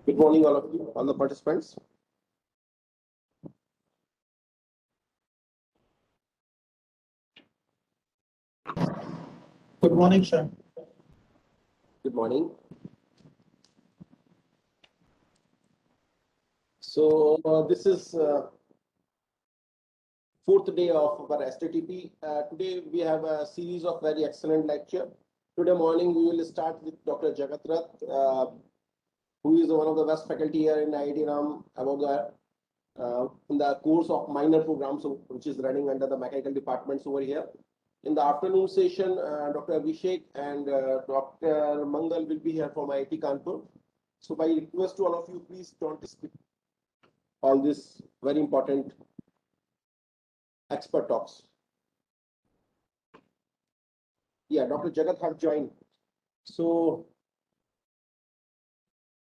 Good morning, all of you, all the participants. Good morning, sir. Good morning. So this is fourth day of our STTP. Today we have a series of very excellent lecture. Today morning we will start with Dr. Jagat Rath, who is one of the best faculty here in IIT Ram about in the course of minor programs, which is running under the mechanical departments over here. In the afternoon session, Dr. Abhishek and Dr. Mangal will be here from IIT Kanpur. So by request to all of you, please don't skip all this very important expert talks. Yeah, Dr. Jagat have joined. So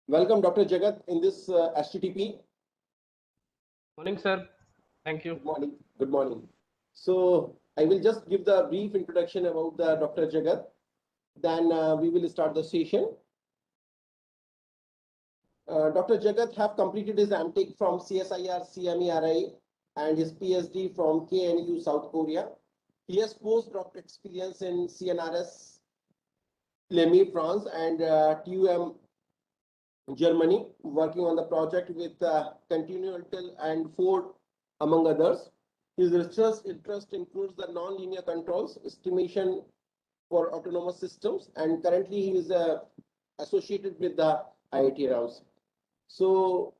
welcome, Dr. Jagat, in this STTP. Morning, sir. Thank you. Good morning. Good morning. So I will just give the brief introduction about the Dr. Jagat. Then we will start the session. Dr. Jagat have completed his MTech from CSIR CMERI and his PhD from KNU South Korea. He has postdoc experience in CNRS, LEMI France, and TUM Germany, working on the project with Continental and Ford, among others. His research interest includes the nonlinear controls, estimation for autonomous systems, and currently he is associated with the IIT Rouse. So,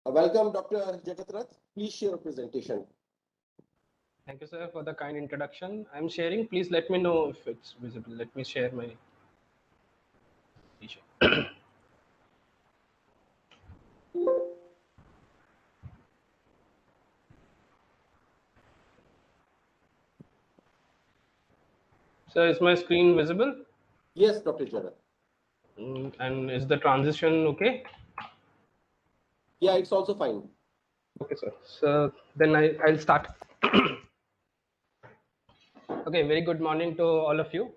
welcome, Dr. Jagat Rath. Please share your presentation. Thank you, sir, for the kind introduction. I'm sharing. Please let me know if it's visible. Let me share my t-shirt. So is my screen visible? Yes, Dr. Jagat. And is the transition okay? Yeah, it's also fine. Okay, sir. So then I'll start. Okay, very good morning to all of you.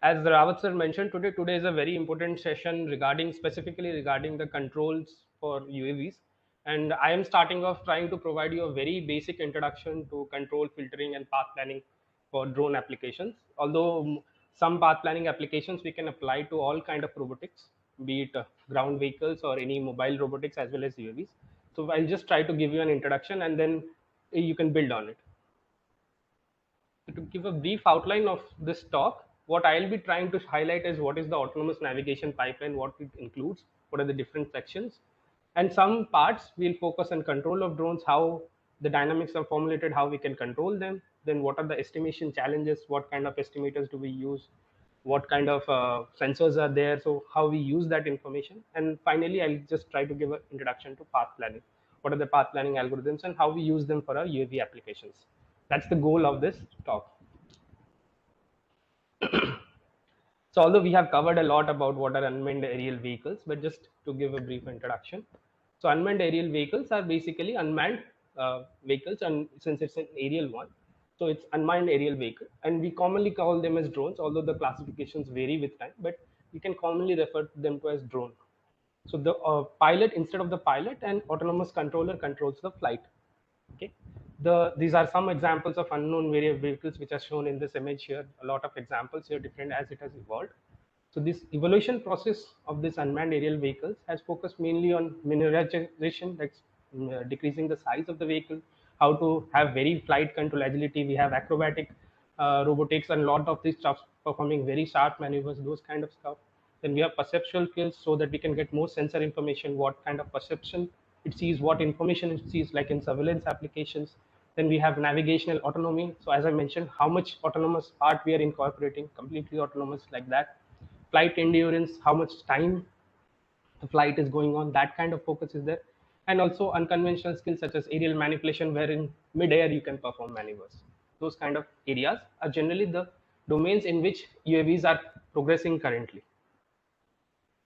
As Rawat sir mentioned, today is a very important session specifically regarding the controls for UAVs. And I am starting off trying to provide you a very basic introduction to control filtering and path planning for drone applications. Although some path planning applications we can apply to all kind of robotics, be it ground vehicles or any mobile robotics as well as UAVs. So I'll just try to give you an introduction and then you can build on it. To give a brief outline of this talk, what I'll be trying to highlight is what is the autonomous navigation pipeline, what it includes, what are the different sections, and some parts we'll focus on control of drones, how the dynamics are formulated, how we can control them, then what are the estimation challenges, what kind of estimators do we use, what kind of sensors are there, so how we use that information, and finally I'll just try to give an introduction to path planning. What are the path planning algorithms and how we use them for our UAV applications. That's the goal of this talk. So although we have covered a lot about what are unmanned aerial vehicles, but just to give a brief introduction. So unmanned aerial vehicles are basically unmanned vehicles, and since it's an aerial one, so it's unmanned aerial vehicle, and we commonly call them as drones, although the classifications vary with time, but we can commonly refer to them to as drone. So the pilot, instead of the pilot, an autonomous controller controls the flight. Okay, these are some examples of unknown variable vehicles which are shown in this image here. A lot of examples here, different as it has evolved. So this evolution process of this unmanned aerial vehicles has focused mainly on miniaturization, like decreasing the size of the vehicle, how to have very flight control agility. We have acrobatic robotics and a lot of these stuff performing very sharp maneuvers, those kind of stuff. Then we have perceptual skills so that we can get more sensor information, what kind of perception it sees, what information it sees, like in surveillance applications. Then we have navigational autonomy. So as I mentioned, how much autonomous part we are incorporating, completely autonomous like that. Flight endurance, how much time the flight is going on, that kind of focus is there. And also unconventional skills such as aerial manipulation, where in mid-air you can perform maneuvers. Those kind of areas are generally the domains in which UAVs are progressing currently.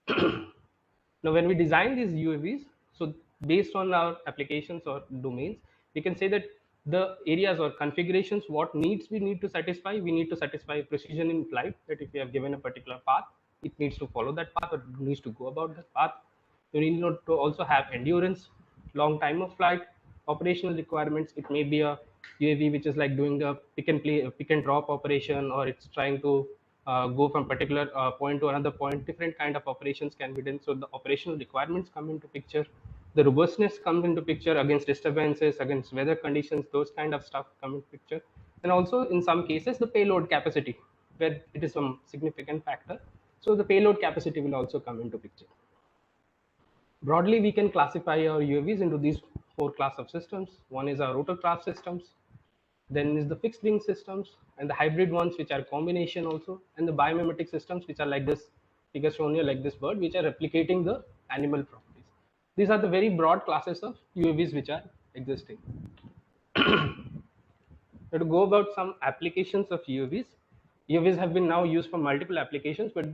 Now, when we design these UAVs, so based on our applications or domains, we can say that the areas or configurations, what needs we need to satisfy precision in flight, that if we have given a particular path, it needs to follow that path, or it needs to go about that path. You need to also have endurance, long time of flight, operational requirements. It may be a UAV which is like doing a pick and drop operation, or it's trying to go from particular point to another point. Different kind of operations can be done. So the operational requirements come into picture. The robustness comes into picture against disturbances, against weather conditions. Those kind of stuff come into picture. And also in some cases the payload capacity, where it is a significant factor. So the payload capacity will also come into picture. Broadly, we can classify our UAVs into these four class of systems. One is our rotorcraft systems, then is the fixed wing systems, and the hybrid ones, which are combination also, and the biomimetic systems, which are like this figure shown here, like this bird, which are replicating the animal properties. These are the very broad classes of UAVs which are existing. Now, to go about some applications of UAVs, UAVs have been now used for multiple applications, but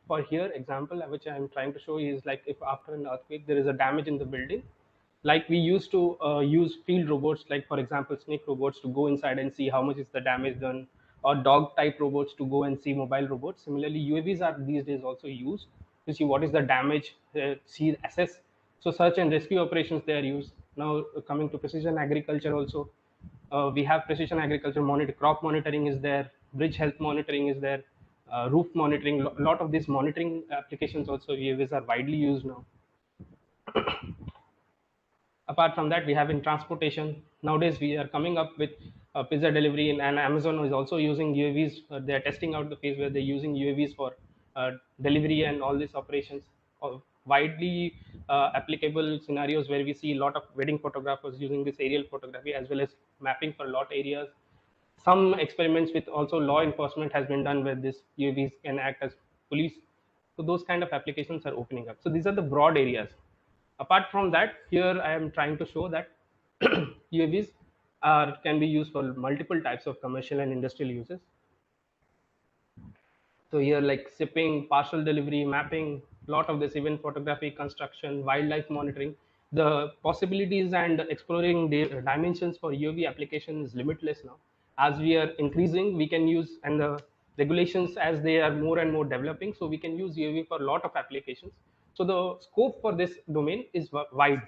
for here example which I am trying to show is like if after an earthquake there is a damage in the building, like we used to use field robots, like for example snake robots, to go inside and see how much is the damage done, or dog type robots to go and see mobile robots. Similarly, UAVs are these days also used to see what is the damage, see, assess. So search and rescue operations they are used. Now coming to precision agriculture also, we have precision agriculture monitor, crop monitoring is there, bridge health monitoring is there, roof monitoring. A lot of these monitoring applications also UAVs are widely used now. Apart from that, we have in transportation. Nowadays, we are coming up with pizza delivery, and Amazon is also using UAVs. They are testing out the phase where they're using UAVs for delivery and all these operations. Widely applicable scenarios where we see a lot of wedding photographers using this aerial photography as well as mapping for lot areas. Some experiments with also law enforcement has been done where this UAVs can act as police. So those kind of applications are opening up. So these are the broad areas. Apart from that, here I am trying to show that UAVs can be used for multiple types of commercial and industrial uses. So here like shipping, partial delivery, mapping, lot of this, event photography, construction, wildlife monitoring. The possibilities and exploring the dimensions for UAV application is limitless now. As we are increasing, we can use, and the regulations as they are more and more developing, so we can use UAV for a lot of applications. So the scope for this domain is wide.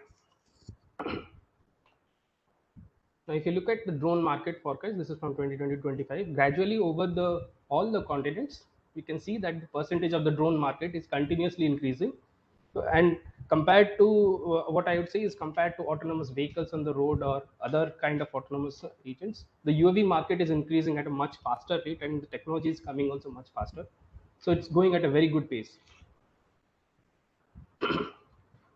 Now, if you look at the drone market forecast, this is from 2020 to 25. Gradually, over the all the continents, we can see that the percentage of the drone market is continuously increasing. And compared to what I would say is compared to autonomous vehicles on the road or other kind of autonomous agents, the UAV market is increasing at a much faster rate, and the technology is coming also much faster. So it's going at a very good pace.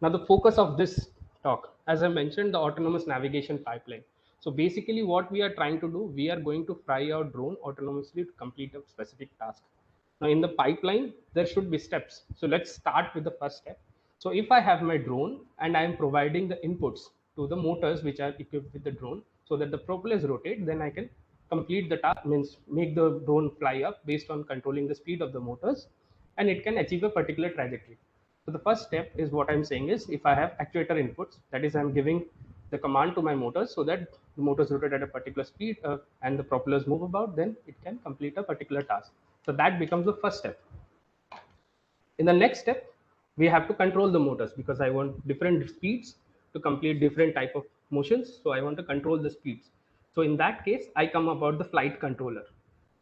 Now, the focus of this talk, as I mentioned, the autonomous navigation pipeline. So basically what we are trying to do, we are going to fly our drone autonomously to complete a specific task. Now in the pipeline, there should be steps. So let's start with the first step. So if I have my drone and I am providing the inputs to the motors which are equipped with the drone so that the propellers rotate, then I can complete the task, means make the drone fly up based on controlling the speed of the motors, and it can achieve a particular trajectory. So the first step is what I'm saying is, if I have actuator inputs, that is I'm giving the command to my motors so that the motors rotate at a particular speed and the propellers move about, then it can complete a particular task. So that becomes the first step. In the next step, we have to control the motors because I want different speeds to complete different type of motions. So I want to control the speeds. So in that case, I come about the flight controller.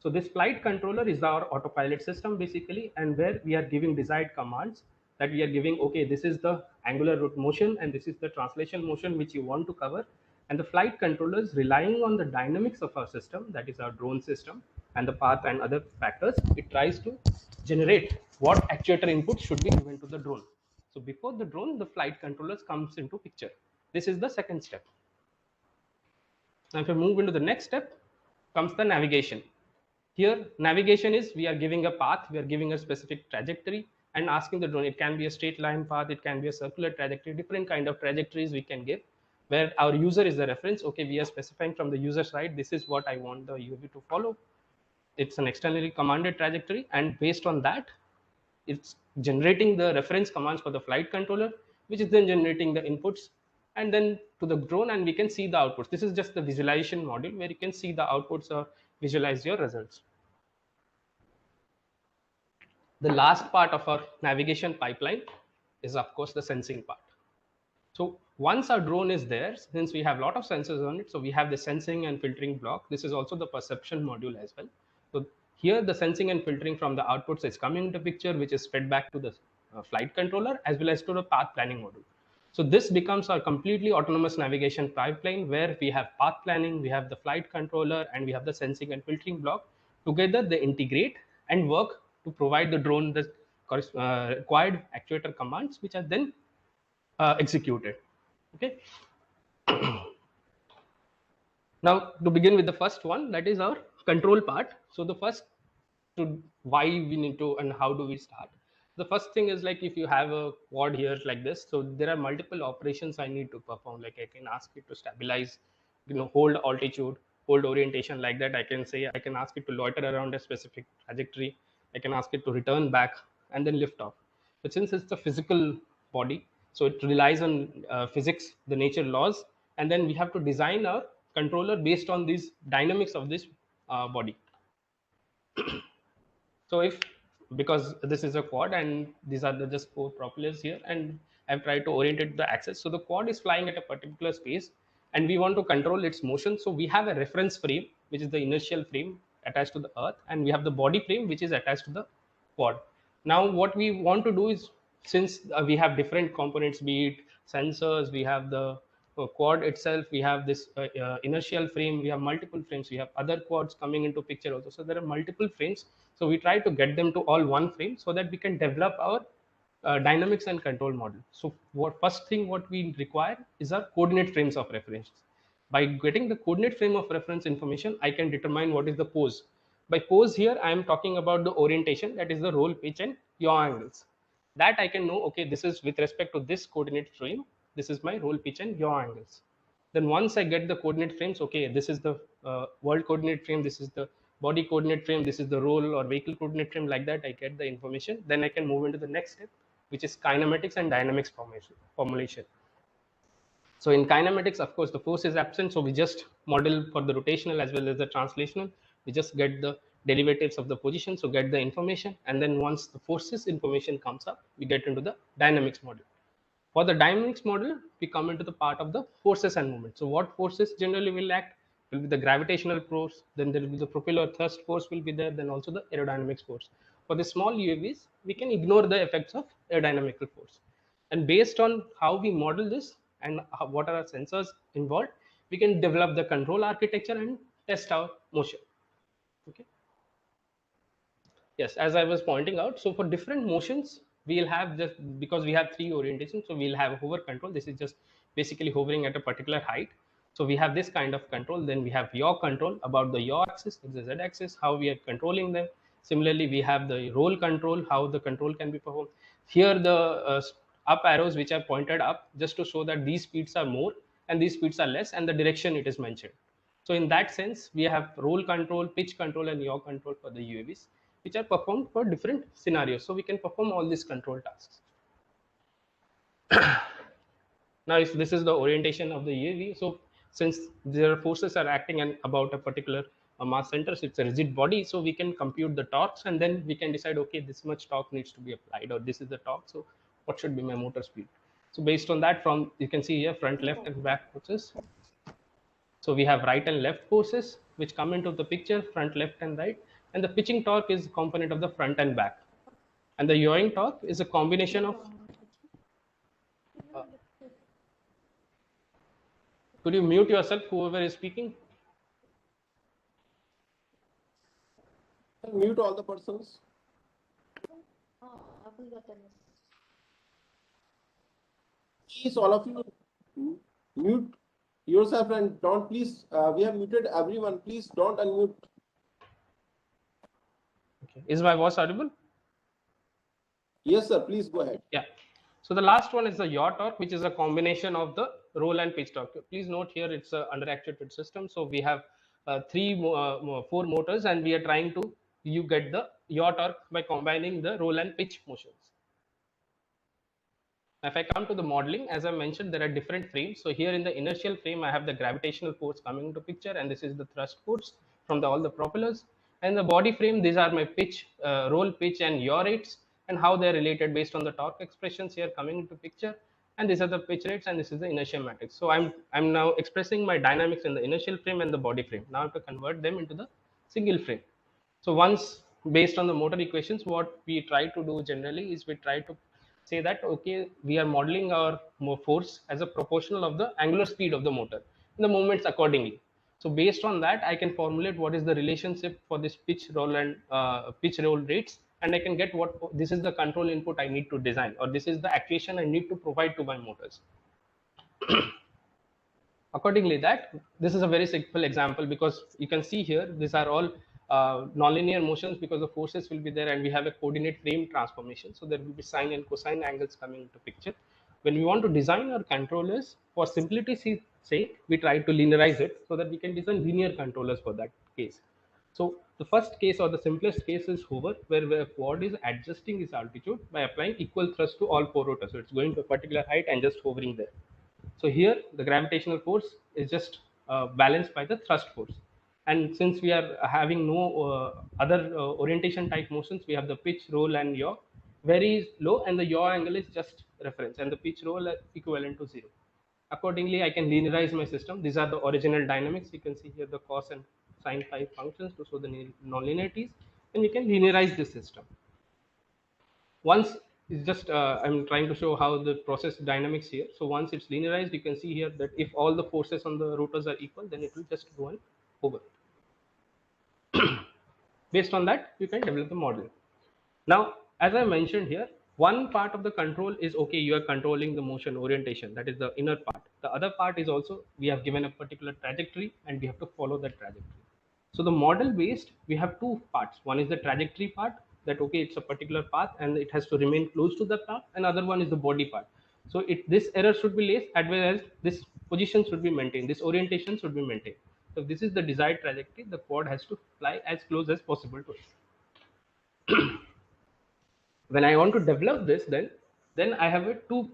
So this flight controller is our autopilot system basically, and where we are giving desired commands that we are giving, okay, this is the angular motion and this is the translation motion which you want to cover. And the flight controllers, relying on the dynamics of our system, that is our drone system, and the path and other factors, it tries to generate what actuator input should be given to the drone. So before the drone, the flight controllers comes into picture. This is the second step. Now if we move into the next step, comes the navigation. Here, navigation is, we are giving a path, we are giving a specific trajectory and asking the drone. It can be a straight line path, it can be a circular trajectory, different kind of trajectories we can give, where our user is the reference. Okay, we are specifying from the user side, this is what I want the UAV to follow. It's an externally commanded trajectory, and based on that, it's generating the reference commands for the flight controller, which is then generating the inputs and then to the drone, and we can see the outputs. This is just the visualization module where you can see the outputs or visualize your results. The last part of our navigation pipeline is of course the sensing part. So once our drone is there, since we have a lot of sensors on it, so we have the sensing and filtering block. This is also the perception module as well. So here the sensing and filtering from the outputs is coming into picture, which is fed back to the flight controller as well as to the path planning module. So this becomes our completely autonomous navigation pipeline where we have path planning, we have the flight controller, and we have the sensing and filtering block. Together they integrate and work to provide the drone the required actuator commands, which are then executed. Okay. Now to begin with the first one, that is our control part. So the first, to why we need to and how do we start. The first thing is like if you have a quad here like this, so there are multiple operations I need to perform. Like I can ask it to stabilize, hold altitude, hold orientation, like that. I can say I can ask it to loiter around a specific trajectory. I can ask it to return back and then lift off. But since it's a physical body, so it relies on physics, the nature laws, and then we have to design our controller based on these dynamics of this body. So if, because this is a quad and these are the just four propellers here, and I've tried to orientate the axis. So the quad is flying at a particular space and we want to control its motion. So we have a reference frame, which is the inertial frame attached to the earth, and we have the body frame, which is attached to the quad. Now what we want to do is, since we have different components, be it sensors, we have the quad itself, we have this inertial frame, we have multiple frames, we have other quads coming into picture also, so there are multiple frames. So we try to get them to all one frame so that we can develop our dynamics and control model. So what first thing what we require is our coordinate frames of reference. By getting the coordinate frame of reference information, I can determine what is the pose. By pose here I am talking about the orientation, that is the roll, pitch and yaw angles. That I can know, okay, this is with respect to this coordinate frame, this is my roll, pitch and yaw angles. Then once I get the coordinate frames, okay, this is the world coordinate frame, this is the body coordinate frame, this is the roll or vehicle coordinate frame, like that I get the information. Then I can move into the next step, which is kinematics and dynamics formulation. So in kinematics, of course, the force is absent, so we just model for the rotational as well as the translational. We just get the derivatives of the position, so get the information, and then once the forces information comes up, we get into the dynamics model. For the dynamics model, we come into the part of the forces and movement. So what forces generally will act? Will be the gravitational force, then there will be the propeller thrust force will be there, then also the aerodynamics force. For the small UAVs, we can ignore the effects of aerodynamical force. And based on how we model this and what are our sensors involved, we can develop the control architecture and test our motion. Okay. Yes, as I was pointing out, so for different motions, we'll have just, because we have three orientations, so we'll have hover control. This is just basically hovering at a particular height. So we have this kind of control. Then we have yaw control about the yaw axis, the z axis, how we are controlling them. Similarly, we have the roll control, how the control can be performed. Here the up arrows which are pointed up just to show that these speeds are more and these speeds are less, and the direction it is mentioned. So in that sense, we have roll control, pitch control, and yaw control for the UAVs, which are performed for different scenarios. So we can perform all these control tasks. Now, if this is the orientation of the UAV, so since their forces are acting and about a particular mass center, so it's a rigid body, so we can compute the torques and then we can decide, okay, this much torque needs to be applied, or this is the torque, so what should be my motor speed? So based on that, from you can see here front, left, and back forces. So we have right and left forces which come into the picture, front, left, and right. And the pitching torque is a component of the front and back. And the yawing torque is a combination of. Could you mute yourself, whoever is speaking? Mute all the persons. Please, all of you, mute yourself and don't, please, we have muted everyone. Please don't unmute. Okay. Is my voice audible? Yes, sir. Please go ahead. Yeah. So the last one is the yaw torque, which is a combination of the roll and pitch torque. Please note here it's a under actuated system. So we have four motors, and we are trying to get the yaw torque by combining the roll and pitch motions. If I come to the modeling, as I mentioned, there are different frames. So here in the inertial frame, I have the gravitational force coming into picture, and this is the thrust force from all the propellers. And the body frame, these are my pitch, roll pitch and yaw rates, and how they're related based on the torque expressions here coming into picture. And these are the pitch rates, and this is the inertia matrix. So I'm now expressing my dynamics in the inertial frame and the body frame. Now I have to convert them into the single frame. So once, based on the motor equations, what we try to do generally is we try to say that, okay, we are modeling our force as a proportional of the angular speed of the motor and the movements accordingly. So based on that, I can formulate what is the relationship for this pitch roll and pitch roll rates, and I can get what this is the control input I need to design, or this is the actuation I need to provide to my motors. Accordingly, that this is a very simple example, because you can see here these are all nonlinear motions, because the forces will be there, and we have a coordinate frame transformation, so there will be sine and cosine angles coming into picture. When we want to design our controllers, for simplicity's sake, we try to linearize it so that we can design linear controllers for that case. So the first case, or the simplest case, is hover, where the quad is adjusting its altitude by applying equal thrust to all four rotors. So it's going to a particular height and just hovering there. So here the gravitational force is just balanced by the thrust force. And since we are having no other orientation type motions, we have the pitch, roll, and yaw very low, and the yaw angle is just reference, and the pitch roll are equivalent to 0. Accordingly, I can linearize my system. These are the original dynamics. You can see here the cos and sine phi functions to show the nonlinearities, and you can linearize this system. Once it's just I'm trying to show how the process dynamics here. So once it's linearized, you can see here that if all the forces on the rotors are equal, then it will just go and over. Based on that, you can develop the model. Now, as I mentioned here, one part of the control is, okay, you are controlling the motion orientation, that is the inner part. The other part is also, we have given a particular trajectory and we have to follow that trajectory. So the model based, we have two parts. One is the trajectory part, that okay, it's a particular path and it has to remain close to the path. Another one is the body part. So this error should be less, as well as this position should be maintained, this orientation should be maintained. So this is the desired trajectory. The quad has to fly as close as possible to it. When I want to develop this, then I have a two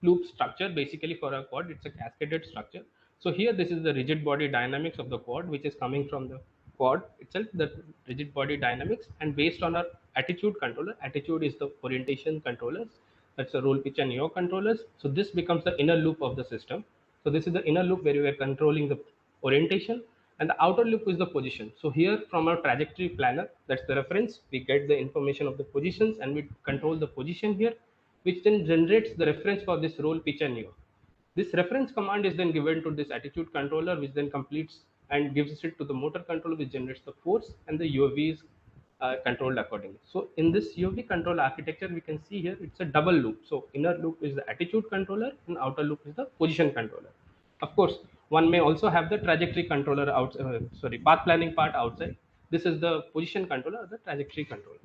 loop structure basically for a quad. It's a cascaded structure. So here this is the rigid body dynamics of the quad, which is coming from the quad itself, the rigid body dynamics, and based on our attitude controller. Attitude is the orientation controllers. That's the roll, pitch, and yaw controllers. So this becomes the inner loop of the system. So this is the inner loop where you are controlling the orientation, and the outer loop is the position. So here from our trajectory planner, that's the reference, we get the information of the positions and we control the position here, which then generates the reference for this roll, pitch, and yaw. This reference command is then given to this attitude controller, which then completes and gives it to the motor controller, which generates the force, and the UV is controlled accordingly. So in this UV control architecture, we can see here it's a double loop. So inner loop is the attitude controller and outer loop is the position controller. Of course, one may also have the trajectory controller path planning part outside. This is the position controller or the trajectory controller.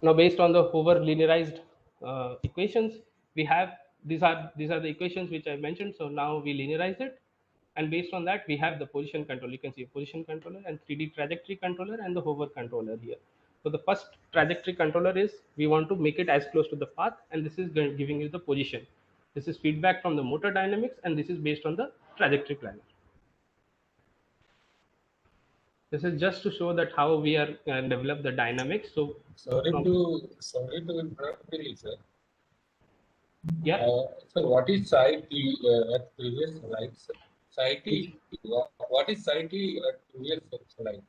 Now, based on the Hoover linearized equations, we have these are the equations which I mentioned. So now we linearize it, and based on that, we have the position control. You can see a position controller and 3D trajectory controller and the Hoover controller here. So the first trajectory controller is, we want to make it as close to the path, and this is giving you the position. This is feedback from the motor dynamics, and this is based on the trajectory planner. This is just to show that how we are develop the dynamics. So sorry to interrupt you, sir. Yeah. So what is psi t at previous slide, sir? Psi t, what is psi t at previous slide?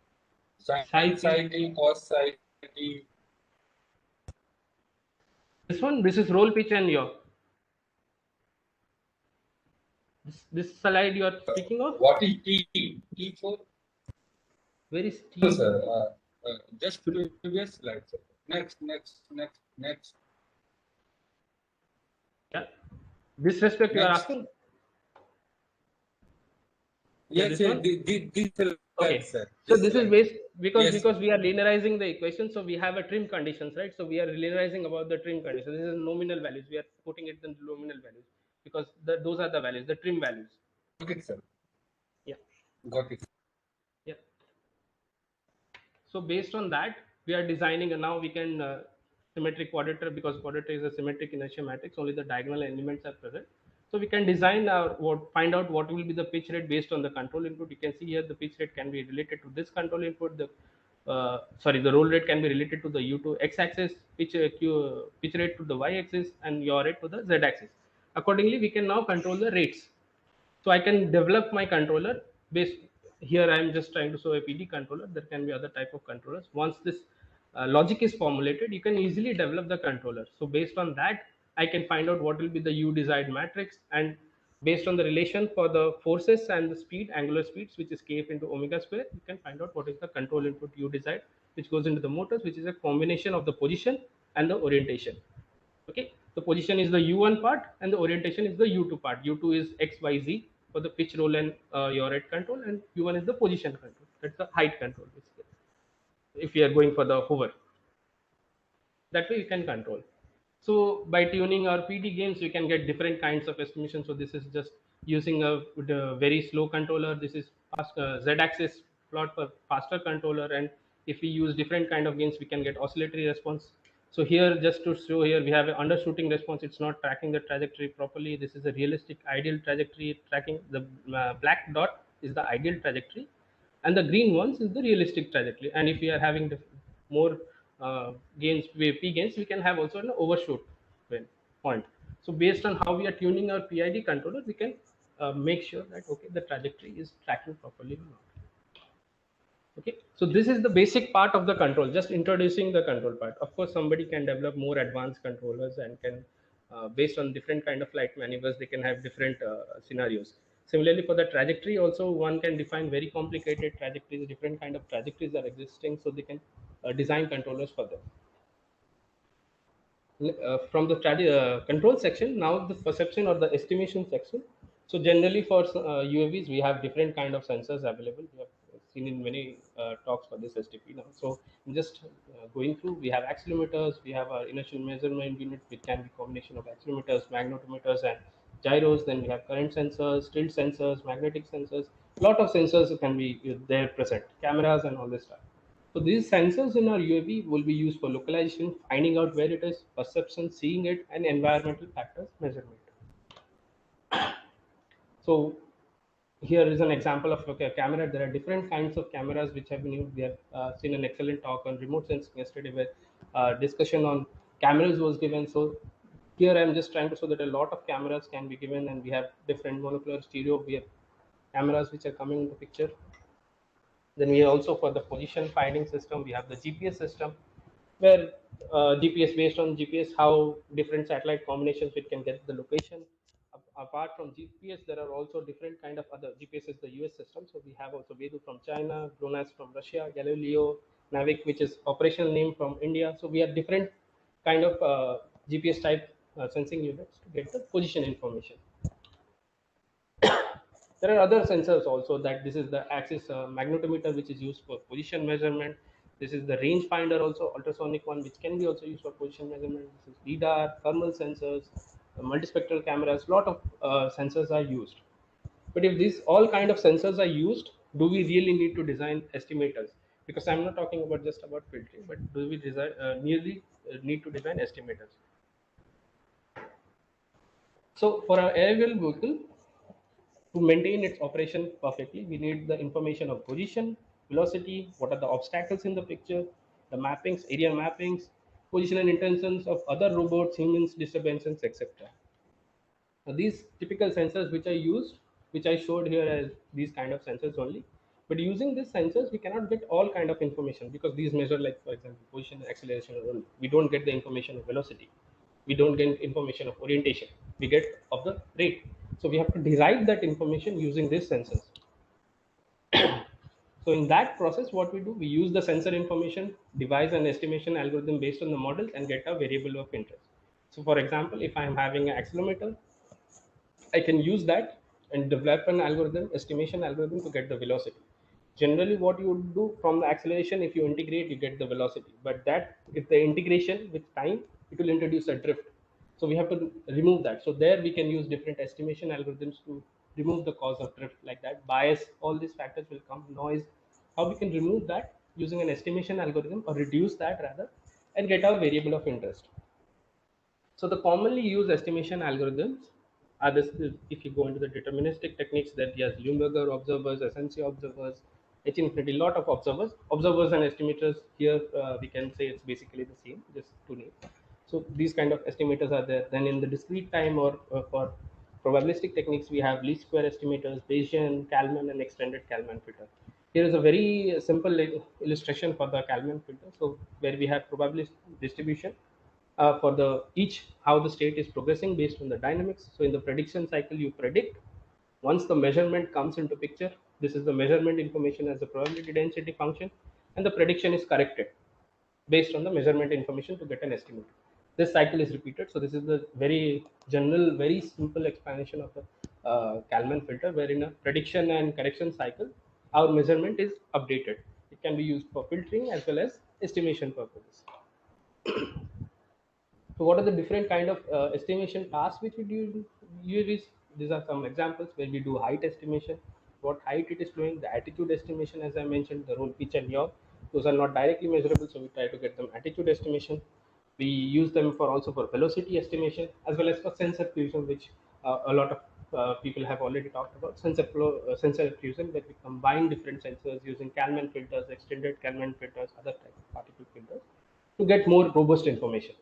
Sin psi t, cos psi t. This is roll, pitch, and yaw. This slide you are speaking of? What is t? T for? Where is t? No, sir. Just previous slide, sir. Next. Yeah. This respect you are Next. asking? Yes, this one? This slide, Okay. sir. So this is based because Yes. we are linearizing the equation, so we have a trim conditions, right? So we are linearizing about the trim conditions. This is nominal values. We are putting it in nominal values because those are the values, the trim values. Okay, sir. Yeah. Got it. Yeah. So based on that, we are designing, and now we can symmetric quadrature, because quadrature is a symmetric inertia matrix. Only the diagonal elements are present. So we can design find out what will be the pitch rate based on the control input. You can see here the pitch rate can be related to this control input. The roll rate can be related to the U2 x-axis, pitch rate to the y-axis, and yaw rate to the z-axis. Accordingly, we can now control the rates. So I can develop my controller based here. I am just trying to show a PD controller. There can be other type of controllers. Once this logic is formulated, you can easily develop the controller. So based on that, I can find out what will be the U desired matrix, and based on the relation for the forces and the speed, angular speeds, which is kf into omega square, you can find out what is the control input U desired, which goes into the motors, which is a combination of the position and the orientation. Okay, the position is the U1 part and the orientation is the U2 part. U2 is XYZ for the pitch, roll, and yaw rate control, and U1 is the position control. That's the height control, basically. If you are going for the hover, that way you can control. So by tuning our PD gains, we can get different kinds of estimation. So this is just using a very slow controller. This is fast z-axis plot for faster controller, and if we use different kind of gains, we can get oscillatory response. So here, just to show here, we have an undershooting response. It's not tracking the trajectory properly. This is a realistic ideal trajectory tracking. The black dot is the ideal trajectory, and the green ones is the realistic trajectory. And if we are having more gains, p gains, we can have also an overshoot point. So based on how we are tuning our PID controller, we can make sure that okay, the trajectory is tracking properly or not. Okay, so this is the basic part of the control, just introducing the control part. Of course, somebody can develop more advanced controllers and can based on different kind of flight maneuvers, they can have different scenarios. Similarly, for the trajectory also, one can define very complicated trajectories. Different kind of trajectories are existing, so they can design controllers for them. From the control section, now the perception or the estimation section. So generally for UAVs, we have different kind of sensors available. We have seen in many talks for this STP now. So I'm just going through. We have accelerometers, we have our inertial measurement unit, which can be combination of accelerometers, magnetometers, and gyros. Then we have current sensors, tilt sensors, magnetic sensors. A lot of sensors can be there present, cameras and all this stuff. So these sensors in our UAV will be used for localization, finding out where it is, perception, seeing it, and environmental factors measurement. So here is an example of a camera. There are different kinds of cameras which have been used. We have seen an excellent talk on remote sensing yesterday, where discussion on cameras was given. So here I'm just trying to show that a lot of cameras can be given, and we have different monocular, stereo. We have cameras which are coming into picture. Then we also, for the position finding system, we have the GPS system, where GPS, based on GPS, how different satellite combinations it can get the location. Apart from GPS, there are also different kind of other. GPS is the US system, so we have also Vedu from China, GLONASS from Russia, Galileo, Navic, which is operational name from India. So we have different kind of GPS type sensing units to get the position information. There are other sensors also, that this is the axis magnetometer, which is used for position measurement. This is the range finder also, ultrasonic one, which can be also used for position measurement. This is LIDAR, thermal sensors, multispectral cameras. Lot of sensors are used. But if these all kind of sensors are used, do we really need to design estimators? Because I'm not talking about just about filtering, but do we design need to design estimators? So for our aerial vehicle, to maintain its operation perfectly, we need the information of position, velocity, what are the obstacles in the picture, the mappings, area mappings, position and intentions of other robots, humans, disturbances, etc. Now, these typical sensors which are used, which I showed here as these kind of sensors only. But using these sensors, we cannot get all kind of information, because these measure, like for example, position and acceleration only. We don't get the information of velocity. We don't get information of orientation. We get of the rate. So we have to derive that information using these sensors. So in that process, what we do, we use the sensor information, devise an estimation algorithm based on the models, and get a variable of interest. So for example, if I am having an accelerometer, I can use that and develop an algorithm, estimation algorithm, to get the velocity. Generally, what you would do from the acceleration, if you integrate, you get the velocity. But that, if the integration with time, it will introduce a drift. So we have to remove that. So there we can use different estimation algorithms to remove the cause of drift, like that. Bias, all these factors will come, noise. How we can remove that using an estimation algorithm, or reduce that rather, and get our variable of interest. So the commonly used estimation algorithms Others, if you go into the deterministic techniques, that yes, Limburger observers, SNC observers, H infinity, lot of observers and estimators. Here we can say it's basically the same, just two names. So these kind of estimators are there. Then in the discrete time or for probabilistic techniques, we have least square estimators, Bayesian, Kalman, and extended Kalman filter. Here is a very simple illustration for the Kalman filter. So where we have probabilistic distribution for the each how the state is progressing based on the dynamics. So in the prediction cycle, you predict. Once the measurement comes into picture, this is the measurement information as a probability density function, and the prediction is corrected based on the measurement information to get an estimate. This cycle is repeated. So this is the very general, very simple explanation of the Kalman filter, where in a prediction and correction cycle, our measurement is updated. It can be used for filtering as well as estimation purposes. So what are the different kind of estimation tasks which we do use? These are some examples where we do height estimation, what height it is flowing, the attitude estimation, as I mentioned, the roll, pitch, and yaw. Those are not directly measurable, so we try to get them attitude estimation. We use them for also for velocity estimation as well as for sensor fusion, which a lot of people have already talked about. Sensor fusion, where we combine different sensors using Kalman filters, extended Kalman filters, other type of particle filters to get more robust information.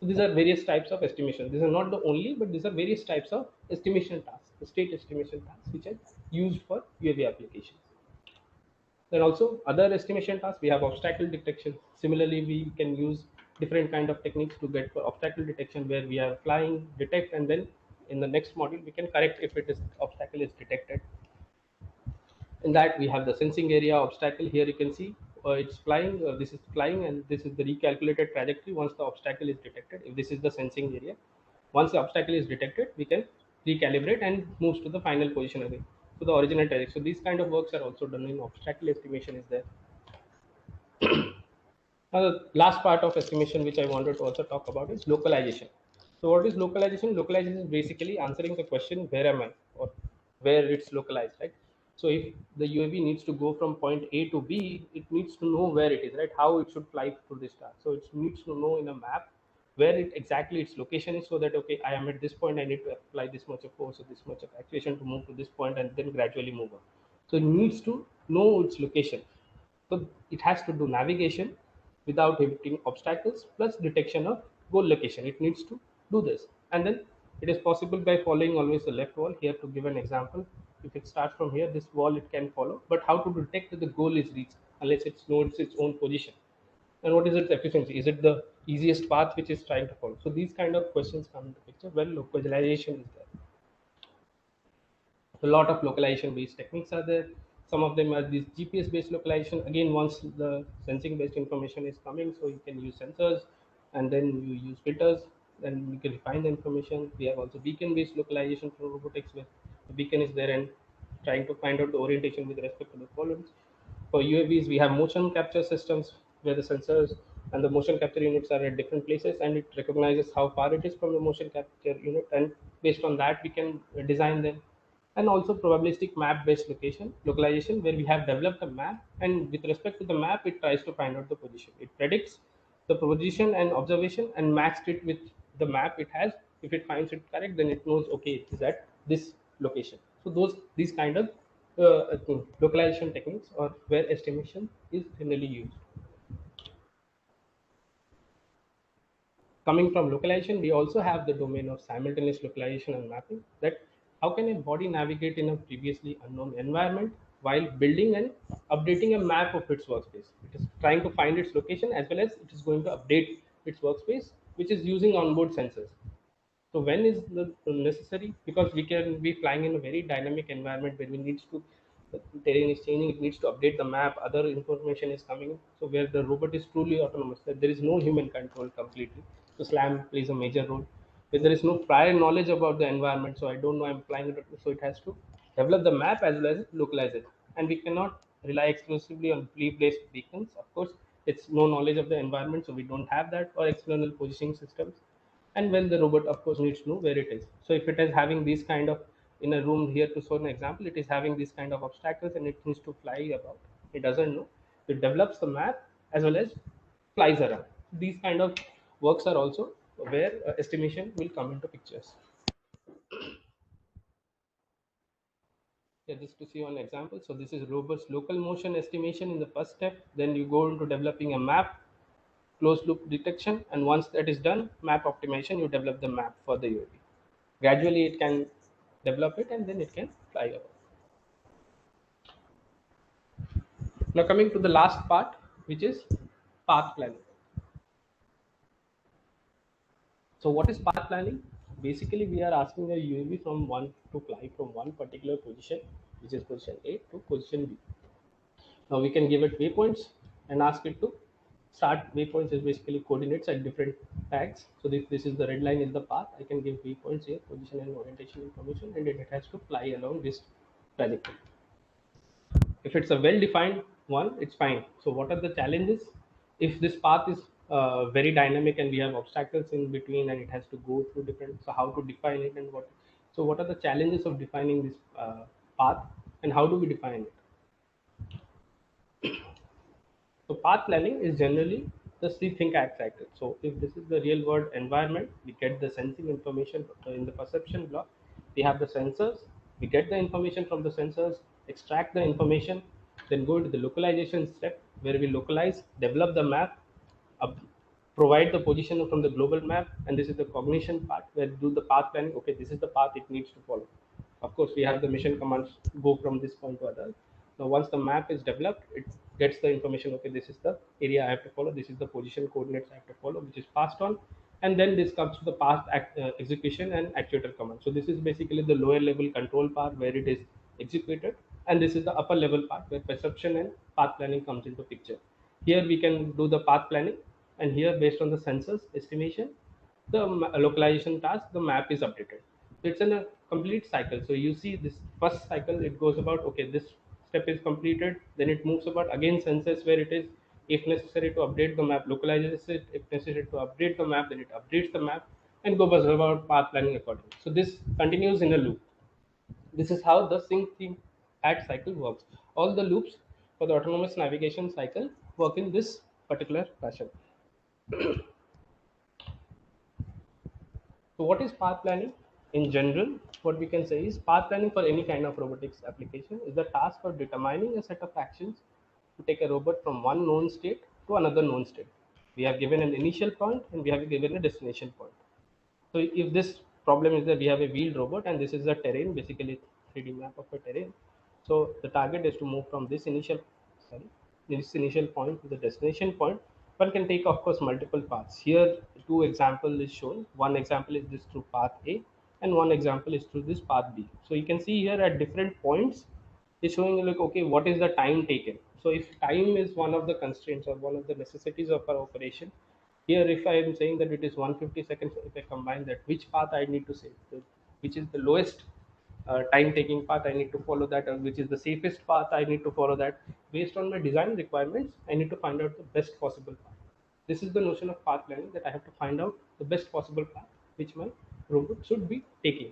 So these are various types of estimation. These are not the only, but these are various types of estimation tasks, the state estimation tasks, which are used for UAV applications. Then also other estimation tasks, we have obstacle detection. Similarly, we can use different kind of techniques to get for obstacle detection, where we are flying, detect, and then in the next module we can correct if it is obstacle is detected. In that we have the sensing area obstacle. Here you can see it's flying, this is flying, and this is the recalculated trajectory once the obstacle is detected. If this is the sensing area, once the obstacle is detected, we can recalibrate and moves to the final position again, to the original trajectory. So these kind of works are also done in obstacle estimation is there. Now, the last part of estimation which I wanted to also talk about is localization. So what is localization? Localization is basically answering the question, where am I, or where it's localized, right? So if the UAV needs to go from point A to B, it needs to know where it is, right? How it should fly through the star. So it needs to know in a map where it exactly its location is, so that okay, I am at this point, I need to apply this much of force or this much of acceleration to move to this point and then gradually move on. So it needs to know its location. So it has to do navigation without hitting obstacles plus detection of goal location. It needs to do this. And then it is possible by following always the left wall. Here to give an example, if it starts from here, this wall it can follow. But how to detect that the goal is reached unless it knows its own position? And what is its efficiency? Is it the easiest path which is trying to follow? So these kind of questions come into picture when localization is there. A lot of localization based techniques are there. Some of them are these GPS based localization. Again, once the sensing based information is coming, so you can use sensors and then you use filters, then you can refine the information. We have also beacon based localization for robotics, where the beacon is there and trying to find out the orientation with respect to the columns. For UAVs, we have motion capture systems where the sensors and the motion capture units are at different places, and it recognizes how far it is from the motion capture unit, and based on that we can design them. And also probabilistic map based localization, where we have developed a map, and with respect to the map it tries to find out the position. It predicts the position and observation and matched it with the map it has. If it finds it correct, then it knows okay, it is at this location. So these kind of localization techniques or where estimation is generally used. Coming from localization, we also have the domain of simultaneous localization and mapping, that how can a body navigate in a previously unknown environment while building and updating a map of its workspace. It is trying to find its location as well as it is going to update its workspace, which is using onboard sensors. So when is the necessary? Because we can be flying in a very dynamic environment where we need to, the terrain is changing, it needs to update the map, other information is coming in. So where the robot is truly autonomous, that there is no human control completely. So SLAM plays a major role. Where there is no prior knowledge about the environment, so I don't know I'm flying it, so it has to develop the map as well as localize it. And we cannot rely exclusively on pre-placed beacons. Of course, it's no knowledge of the environment, so we don't have that, or external positioning systems. And when the robot of course needs to know where it is. So if it is having these kind of, in a room here to show an example, it is having these kind of obstacles and it needs to fly about, it doesn't know, it develops the map as well as flies around. These kind of works are also where estimation will come into pictures. Yeah, just to see one example. So this is robust local motion estimation in the first step. Then you go into developing a map, closed loop detection, and once that is done, map optimization, you develop the map for the UAV. Gradually, it can develop it and then it can fly over. Now coming to the last part, which is path planning. So what is path planning? Basically, we are asking a UAV from one to fly from one particular position, which is position A, to position B. Now we can give it waypoints and ask it to start. Waypoints is basically coordinates at different tags. So this is the red line is the path. I can give waypoints here, position and orientation information, and it has to fly along this trajectory. If it's a well-defined one, it's fine. So what are the challenges? If this path is very dynamic and we have obstacles in between and it has to go through different, so how to define it and what? So what are the challenges of defining this path and how do we define it? So path planning is generally the see-think act cycle. So if this is the real world environment, we get the sensing information in the perception block. We have the sensors. We get the information from the sensors, extract the information, then go into the localization step where we localize, develop the map, up, provide the position from the global map, and this is the cognition part where we do the path planning. Okay, this is the path it needs to follow. Of course, we have the mission commands go from this point to other. Now, once the map is developed, it gets the information. Okay, this is the area I have to follow. This is the position coordinates I have to follow, which is passed on, and then this comes to the path execution and actuator command. So this is basically the lower level control part where it is executed, and this is the upper level part where perception and path planning comes into picture. Here we can do the path planning, and here based on the sensors estimation, the localization task, the map is updated. So it's in a complete cycle. So you see this first cycle, it goes about, okay, this step is completed, then it moves about again sensors where it is, if necessary to update the map, localizes it, if necessary to update the map, then it updates the map and goes about path planning accordingly. So this continues in a loop. This is how the sync theme add cycle works. All the loops for the autonomous navigation cycle work in this particular fashion. So what is path planning? In general, what we can say is path planning for any kind of robotics application is the task of determining a set of actions to take a robot from one known state to another known state. We have given an initial point and we have given a destination point. So if this problem is that we have a wheeled robot and this is a terrain, basically 3D map of a terrain. So the target is to move from this initial point to the destination point. One can take, of course, multiple paths. Here, two example is shown. One example is this through path A, and one example is through this path B. So you can see here at different points, it's showing like, okay, what is the time taken? So if time is one of the constraints or one of the necessities of our operation, here if I am saying that it is 150 seconds, if I combine that, which path I need to say, which is the lowest time taking path I need to follow that, or which is the safest path I need to follow that. Based on my design requirements, I need to find out the best possible path. This is the notion of path planning, that I have to find out the best possible path which my robot should be taking.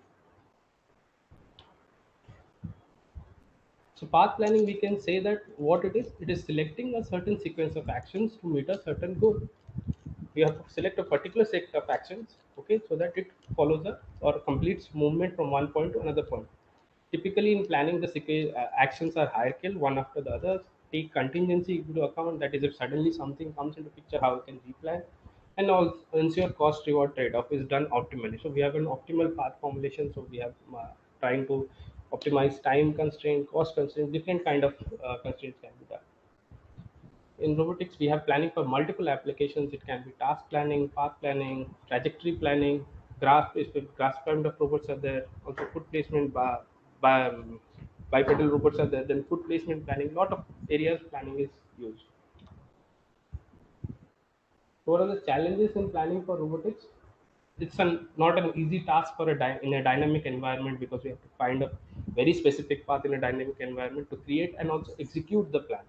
So path planning, we can say that what it is selecting a certain sequence of actions to meet a certain goal. We have to select a particular set of actions, okay, so that it follows a or completes movement from one point to another point. Typically, in planning, the actions are hierarchical, one after the other. Take contingency into account. That is, if suddenly something comes into picture, how we can replan, and also ensure cost reward trade off is done optimally. So we have an optimal path formulation. So we have trying to optimize time constraint, cost constraint, different kind of constraints can be done. In robotics, we have planning for multiple applications. It can be task planning, path planning, trajectory planning, graph, if graph kind of robots are there, also foot placement, bipedal robots are there, then foot placement planning, lot of areas planning is used. So what are the challenges in planning for robotics? It's not an easy task for in a dynamic environment, because we have to find a very specific path in a dynamic environment to create and also execute the plan.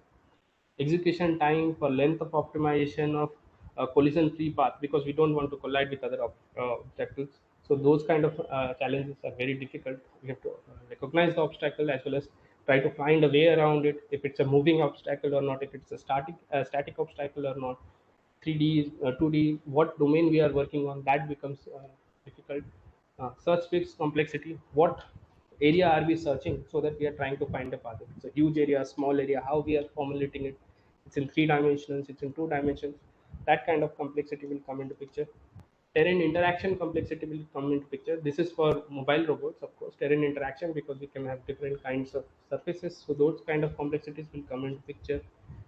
Execution time, for length of optimization of collision free path, because we don't want to collide with other obstacles. So those kind of challenges are very difficult. We have to recognize the obstacle as well as try to find a way around it, if it's a moving obstacle or not, if it's a static obstacle or not. 3D, 2D, what domain we are working on, that becomes difficult. Search fits complexity. What area are we searching, so that we are trying to find a path. If it's a huge area, small area, how we are formulating it. It's in 3 dimensions, it's in 2 dimensions. That kind of complexity will come into picture. Terrain interaction complexity will come into picture. This is for mobile robots, of course. Terrain interaction, because we can have different kinds of surfaces, so those kind of complexities will come into picture.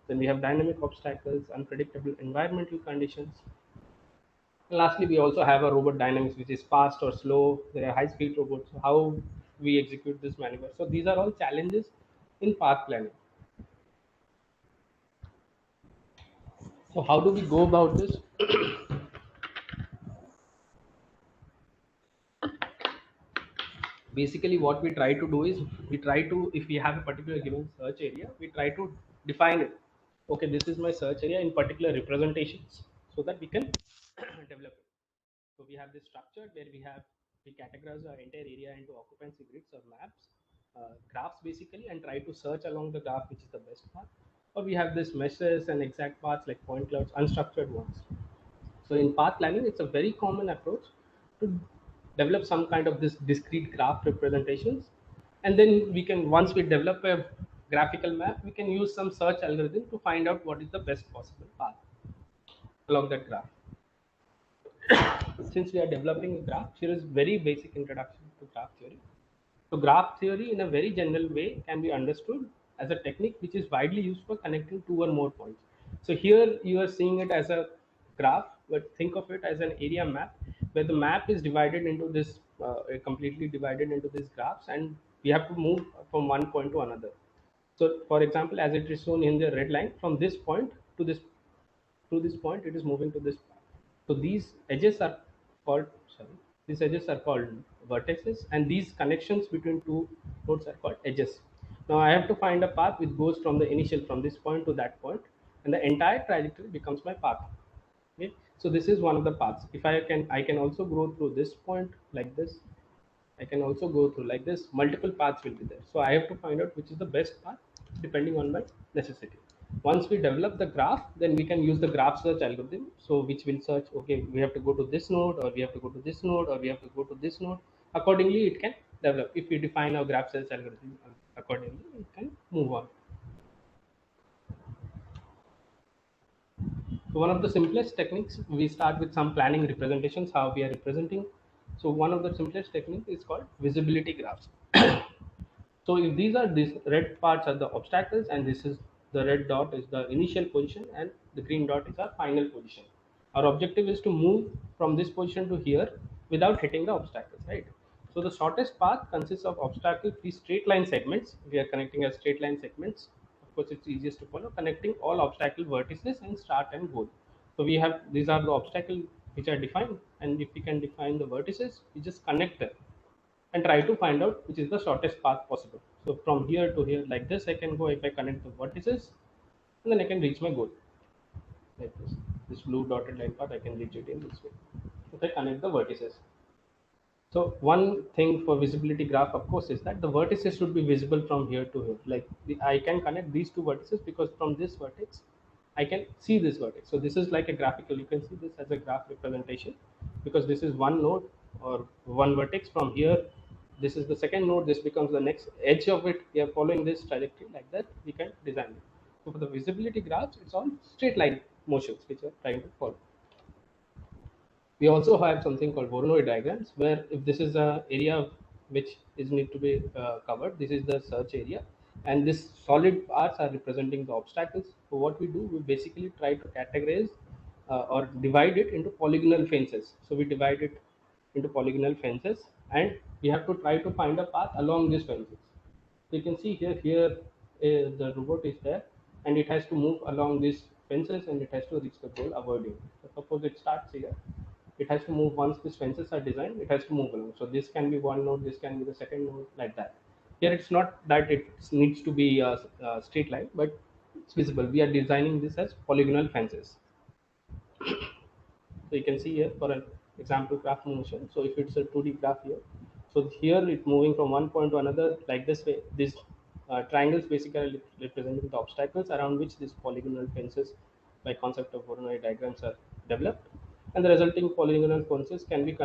Then we have dynamic obstacles, unpredictable environmental conditions. Lastly, we also have a robot dynamics, which is fast or slow. There are high-speed robots. So how we execute this maneuver. So these are all challenges in path planning. So how do we go about this? Basically, what we try to do is, we try to, if we have a particular given search area, we try to define it. Okay, this is my search area in particular representations, so that we can develop it. So we have this structure where we categorize our entire area into occupancy grids or maps, graphs basically, and try to search along the graph which is the best path. Or we have this meshes and exact paths like point clouds, unstructured ones. So in path planning, it's a very common approach to develop some kind of this discrete graph representations, and then we can, once we develop a graphical map, we can use some search algorithm to find out what is the best possible path along that graph. Since we are developing a graph, here is very basic introduction to graph theory. So graph theory in a very general way can be understood as a technique which is widely used for connecting two or more points. So here you are seeing it as a graph, but think of it as an area map, where the map is divided into this, completely divided into these graphs, and we have to move from one point to another. So for example, as it is shown in the red line, from this point to this point, it is moving to this point. So these edges are called, sorry, these edges are called vertices, and these connections between two nodes are called edges. Now I have to find a path which goes from the initial, from this point to that point, and the entire trajectory becomes my path. Okay, so this is one of the paths. If I can also go through this point like this. I can also go through like this. Multiple paths will be there. So I have to find out which is the best path depending on my necessity. Once we develop the graph, then we can use the graph search algorithm. So which will search, okay, we have to go to this node, or we have to go to this node, or we have to go to this node. Accordingly, it can develop. If we define our graph search algorithm accordingly, it can move on. So one of the simplest techniques, we start with some planning representations, how we are representing. So one of the simplest techniques is called visibility graphs. So if these red parts are the obstacles, and this is the red dot is the initial position, and the green dot is our final position. Our objective is to move from this position to here without hitting the obstacles, right? So the shortest path consists of obstacle-free straight line segments. We are connecting as straight line segments. Of course, it's easiest to follow, connecting all obstacle vertices and start and goal. So we have, these are the obstacles which are defined, and if we can define the vertices, we just connect them and try to find out which is the shortest path possible. So from here to here, like this, I can go if I connect the vertices, and then I can reach my goal. Like this. This blue dotted line path, I can reach it in this way if I connect the vertices. So one thing for visibility graph, of course, is that the vertices should be visible from here to here. Like I can connect these two vertices because from this vertex, I can see this vertex. So this is like a graphical. You can see this as a graph representation because this is one node or one vertex from here. This is the second node. This becomes the next edge of it. We are following this trajectory like that. We can design it. So for the visibility graphs, it's all straight line motions which are trying to follow. We also have something called Voronoi diagrams, where if this is a area which is need to be covered, this is the search area, and this solid parts are representing the obstacles. So what we do, we basically try to categorize or divide it into polygonal fences. So we divide it into polygonal fences, and we have to try to find a path along these fences. So you can see here the robot is there, and it has to move along these fences, and it has to reach the goal avoiding. So suppose it starts here, it has to move once these fences are designed, it has to move along. So this can be one node, this can be the second node, like that. Here it's not that it needs to be a straight line, but it's visible. We are designing this as polygonal fences. So you can see here for an example graph motion. So if it's a 2D graph here, so here it's moving from one point to another like this way. These triangles basically representing the obstacles around which these polygonal fences by concept of Voronoi diagrams are developed, and the resulting polygonal fences can be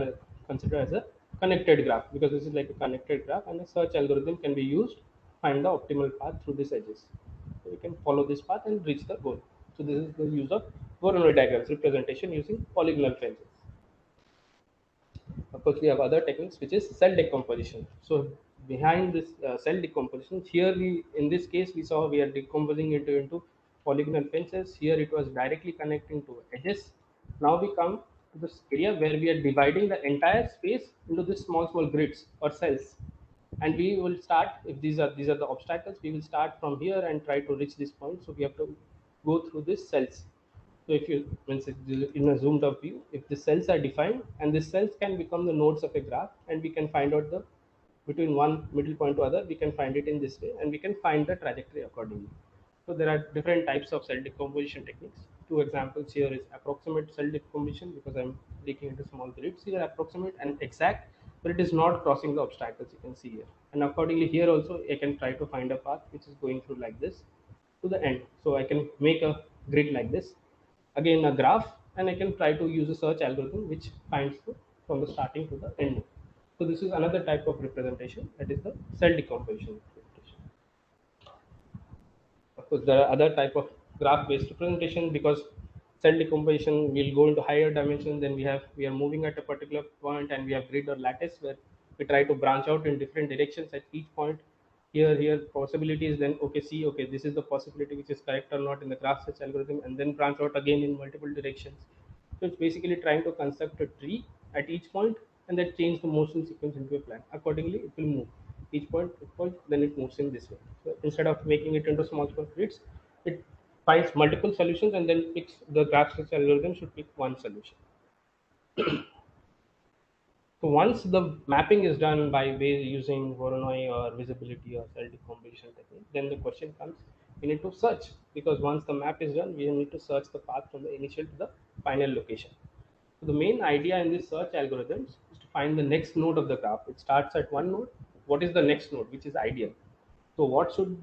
considered as a connected graph, because this is like a connected graph, and a search algorithm can be used to find the optimal path through these edges. So we can follow this path and reach the goal. So this is the use of Voronoi diagrams representation using polygonal fences. Of course, we have other techniques, which is cell decomposition. So behind this cell decomposition, here in this case, we saw we are decomposing it into polygonal fences. Here it was directly connecting to edges. Now we come to this area where we are dividing the entire space into these small grids or cells. And we will start, if these are the obstacles, we will start from here and try to reach this point. So we have to go through these cells. So if you, in a zoomed up view, if the cells are defined, and these cells can become the nodes of a graph, and we can find out the between one middle point to other, we can find it in this way, and we can find the trajectory accordingly. So there are different types of cell decomposition techniques. Two examples here is approximate cell decomposition, because I'm breaking into small grids here, approximate and exact, but it is not crossing the obstacles, you can see here. And accordingly here also I can try to find a path which is going through like this to the end. So I can make a grid like this, again a graph, and I can try to use a search algorithm which finds from the starting to the end. So this is another type of representation, that is the cell decomposition representation. Of course, there are other type of graph-based representation, because cell decomposition will go into higher dimensions. Then we are moving at a particular point, and we have grid or lattice where we try to branch out in different directions at each point. Here possibilities. Then okay, this is the possibility which is correct or not in the graph search algorithm, and then branch out again in multiple directions. So it's basically trying to construct a tree at each point, and then change the motion sequence into a plan. Accordingly, it will move each point, then it moves in this way. So instead of making it into small grids, it finds multiple solutions and then picks the graph search algorithm should pick one solution. So once the mapping is done by using Voronoi or visibility or cell decomposition technique, then the question comes, we need to search, because once the map is done, we need to search the path from the initial to the final location. So the main idea in this search algorithms is to find the next node of the graph. It starts at one node. What is the next node, which is ideal? So what should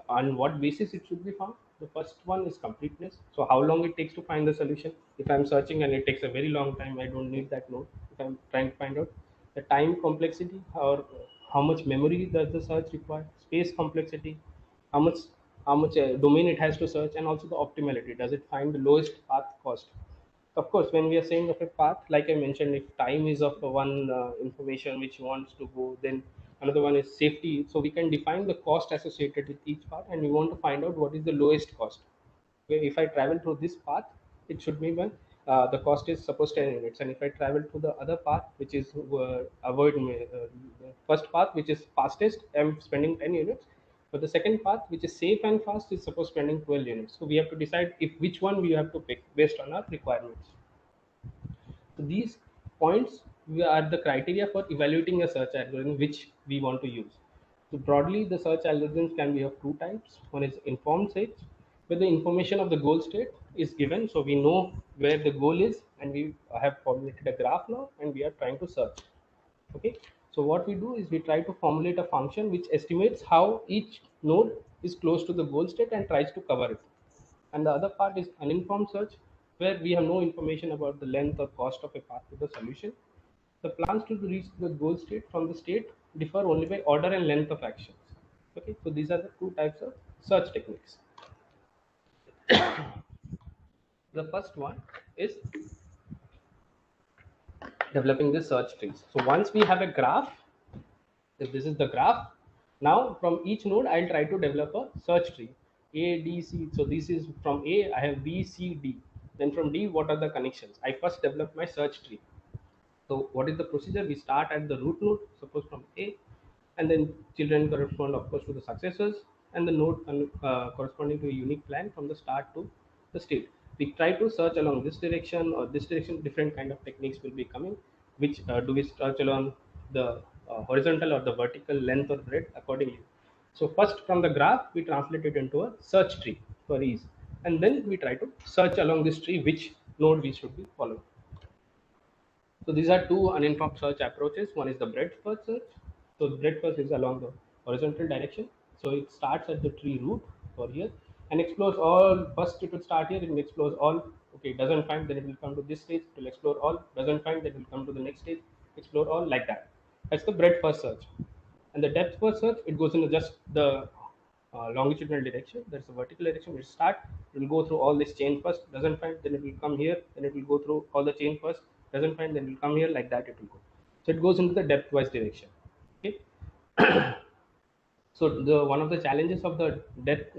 on what basis it should be found? The first one is completeness. So how long it takes to find the solution. If I'm searching and it takes a very long time, I don't need that node. If I'm trying to find out the time complexity, or how much memory does the search require, space complexity, how much domain it has to search, and also the optimality. Does it find the lowest path cost? Of course, when we are saying of a path, like I mentioned, if time is of one information which wants to go, then another one is safety. So we can define the cost associated with each path, and we want to find out what is the lowest cost. If I travel through this path, it should be when the cost is suppose 10 units, and if I travel to the other path, which is the first path, which is fastest, I'm spending 10 units. But the second path, which is safe and fast, is suppose spending 12 units. So we have to decide if which one we have to pick based on our requirements. So these points are the criteria for evaluating a search algorithm which we want to use. So broadly, the search algorithms can be of two types. One is informed search, where the information of the goal state is given, so we know where the goal is, and we have formulated a graph now, and we are trying to search. Okay, so what we do is we try to formulate a function which estimates how each node is close to the goal state and tries to cover it. And the other part is uninformed search, where we have no information about the length or cost of a path to the solution. The plans to reach the goal state from the state differ only by order and length of actions. Okay, so these are the two types of search techniques. The first one is developing the search trees. So once we have a graph, if this is the graph, now from each node I'll try to develop a search tree. A, D, C. So this is from A, I have B, C, D. Then from D, what are the connections? I first develop my search tree. So what is the procedure? We start at the root node, suppose from A, and then children correspond, of course, to the successors, and the node corresponding to a unique plan from the start to the state. We try to search along this direction or this direction. Different kind of techniques will be coming. Which do we search along the horizontal or the vertical length or breadth accordingly. So first from the graph, we translate it into a search tree for ease, and then we try to search along this tree which node we should be following. So these are two uninformed search approaches. One is the breadth first search. So the breadth first is along the horizontal direction. So it starts at the tree root or here and explores all. First it will start here and explores all. Okay, it doesn't find, then it will come to this stage. It will explore all. Doesn't find, then it will come to the next stage. explore all like that. That's the breadth first search. And the depth first search, it goes into just the longitudinal direction. There's a vertical direction. It start, it will go through all this chain first, doesn't find, then it will come here, then it will go through all the chain first, doesn't find, then it will come here, like that it will go. So it goes into the depth wise direction. Okay. So the one of the challenges of the depth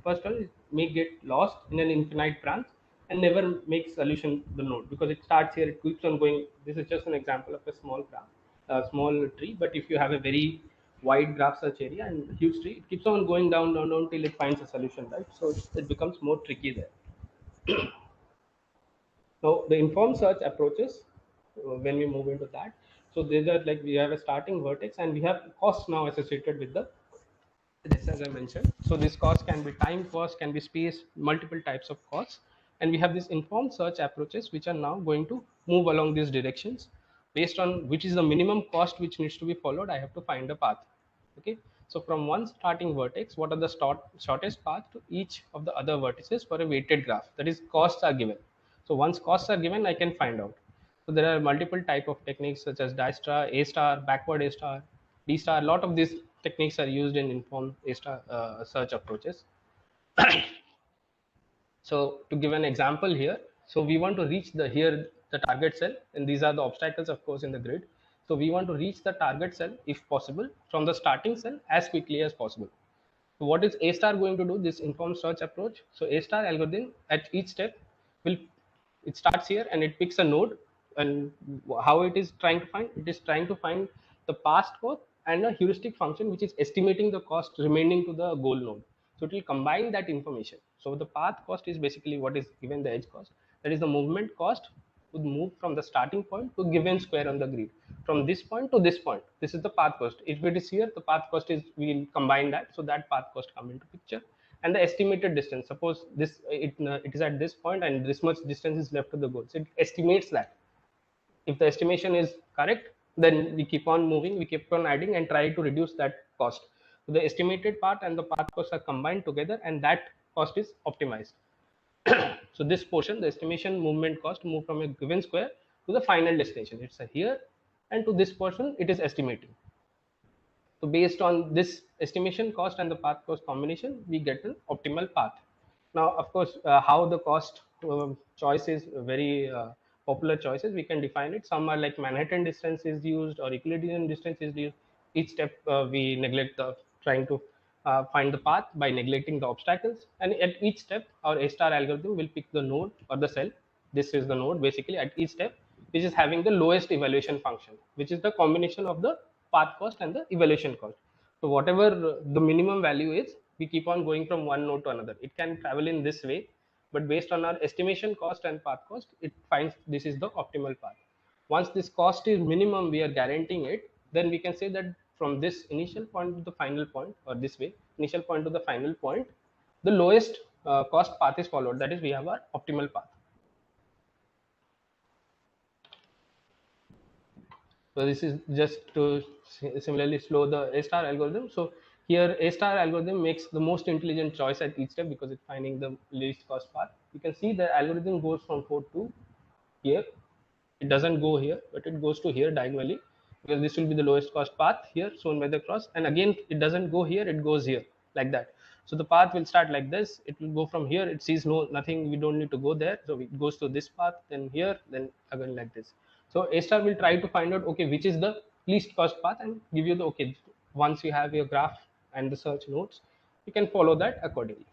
first one is may get lost in an infinite branch and never make solution the node, because it starts here, it keeps on going. This is just an example of a small graph, a small tree. But if you have a very wide graph search area and huge tree, it keeps on going down, down, down till it finds a solution, right? So it becomes more tricky there. Now the informed search approaches, when we move into that, so these are like we have a starting vertex and we have costs now associated with the this, as I mentioned. So this cost can be time cost, can be space, multiple types of costs. And we have these informed search approaches which are now going to move along these directions. Based on which is the minimum cost which needs to be followed, I have to find a path. Okay. So from one starting vertex, what are the shortest path to each of the other vertices for a weighted graph? That is, costs are given. So once costs are given, I can find out. So there are multiple type of techniques such as Dijkstra, A star, backward A star, D star. A lot of these techniques are used in informed A star search approaches. So to give an example here, so we want to reach the target cell, and these are the obstacles, of course, in the grid. So we want to reach the target cell, if possible, from the starting cell as quickly as possible. So what is A star going to do? This informed search approach. So A star algorithm at each step will, it starts here and it picks a node, and how it is trying to find? It is trying to find the past cost and a heuristic function which is estimating the cost remaining to the goal node. So it will combine that information. So the path cost is basically what is given the edge cost. That is the movement cost would move from the starting point to given square on the grid. From this point to this point, this is the path cost. If it is here, the path cost is, we will combine that. So that path cost come into picture. And the estimated distance, suppose this it is at this point and this much distance is left to the goal. So it estimates that. If the estimation is correct, then we keep on moving, we keep on adding and try to reduce that cost. So the estimated part and the path cost are combined together, and that cost is optimized. So this portion, the estimation movement cost, move from a given square to the final destination. It's a here, and to this portion it is estimating. So based on this estimation cost and the path cost combination, we get an optimal path. Now, of course, how the cost choice is very popular choices. We can define it. Some are like Manhattan distance is used or Euclidean distance is used. Each step we neglect the trying to find the path by neglecting the obstacles. And at each step, our A star algorithm will pick the node or the cell. This is the node basically at each step, which is having the lowest evaluation function, which is the combination of the path cost and the evaluation cost. So whatever the minimum value is, we keep on going from one node to another. It can travel in this way, but based on our estimation cost and path cost, it finds this is the optimal path. Once this cost is minimum, we are guaranteeing it, then we can say that from this initial point to the final point, or this way, initial point to the final point, the lowest cost path is followed. That is, we have our optimal path. So this is just to similarly slow the A star algorithm. So here A star algorithm makes the most intelligent choice at each step because it's finding the least cost path. You can see the algorithm goes from 4 to here. It doesn't go here, but it goes to here diagonally, because this will be the lowest cost path here shown by the cross. And again, it doesn't go here, it goes here like that. So the path will start like this. It will go from here. It sees nothing. We don't need to go there. So it goes to this path, then here, then again like this. So A star will try to find out, okay, which is the least cost path, and give you the, okay, once you have your graph and the search nodes, you can follow that accordingly.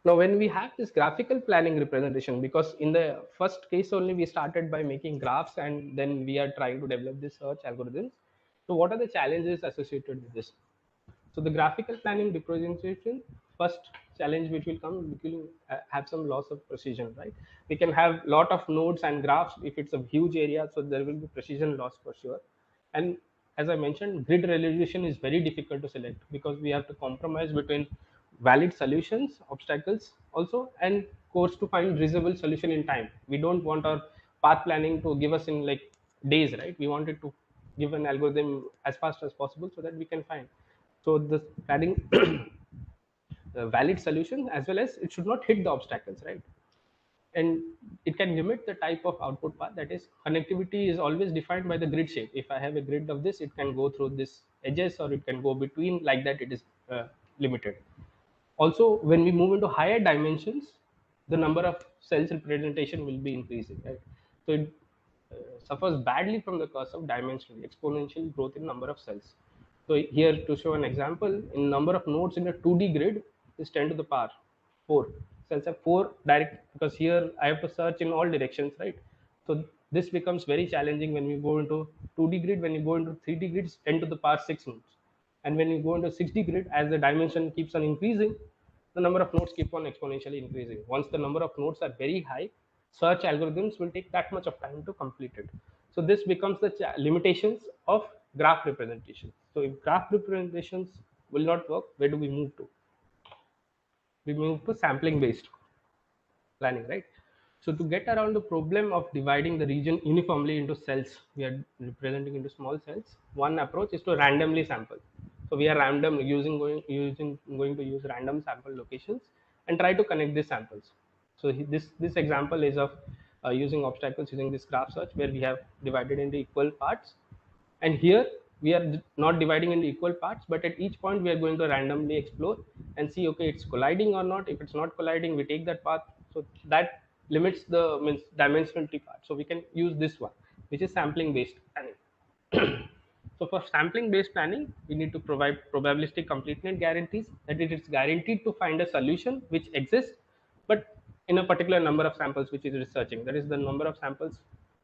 Now, when we have this graphical planning representation, because in the first case only we started by making graphs and then we are trying to develop this search algorithms. So what are the challenges associated with this? So the graphical planning representation, first challenge which will come, we will have some loss of precision, right? We can have lot of nodes and graphs if it's a huge area, so there will be precision loss for sure. And as I mentioned, grid resolution is very difficult to select because we have to compromise between valid solutions, obstacles also, and course to find reasonable solution in time. We don't want our path planning to give us in like days, right? We want it to give an algorithm as fast as possible so that we can find. So the adding valid solution, as well as it should not hit the obstacles, right? and it can limit the type of output path. That is, connectivity is always defined by the grid shape. If I have a grid of this, it can go through this edges or it can go between, like that. It is limited. Also, when we move into higher dimensions, the number of cells representation will be increasing, right? So it suffers badly from the curse of dimensional exponential growth in number of cells. So here, to show an example, in number of nodes in a 2D grid is 10 to the power 4. Cells have 4 direct, because here I have to search in all directions, right? So this becomes very challenging when we go into 2D grid. When you go into 3D grids, 10 to the power 6 nodes. And when you go into 6D grid, as the dimension keeps on increasing, the number of nodes keep on exponentially increasing. Once the number of nodes are very high, search algorithms will take that much of time to complete it. So this becomes the limitations of graph representation. So if graph representations will not work, where do we move to? We move to sampling based planning, right? So to get around the problem of dividing the region uniformly into cells, we are representing into small cells. One approach is to randomly sample. So we are going to use random sample locations and try to connect these samples. So this example is of using obstacles using this graph search, where we have divided into equal parts, and here we are not dividing into equal parts, but at each point we are going to randomly explore and see, okay, it's colliding or not. If it's not colliding, we take that path. So that limits the dimensionality part. So we can use this one, which is sampling based planning. So for sampling based planning, we need to provide probabilistic completeness guarantees, that it is guaranteed to find a solution which exists, but in a particular number of samples which is researching. That is, the number of samples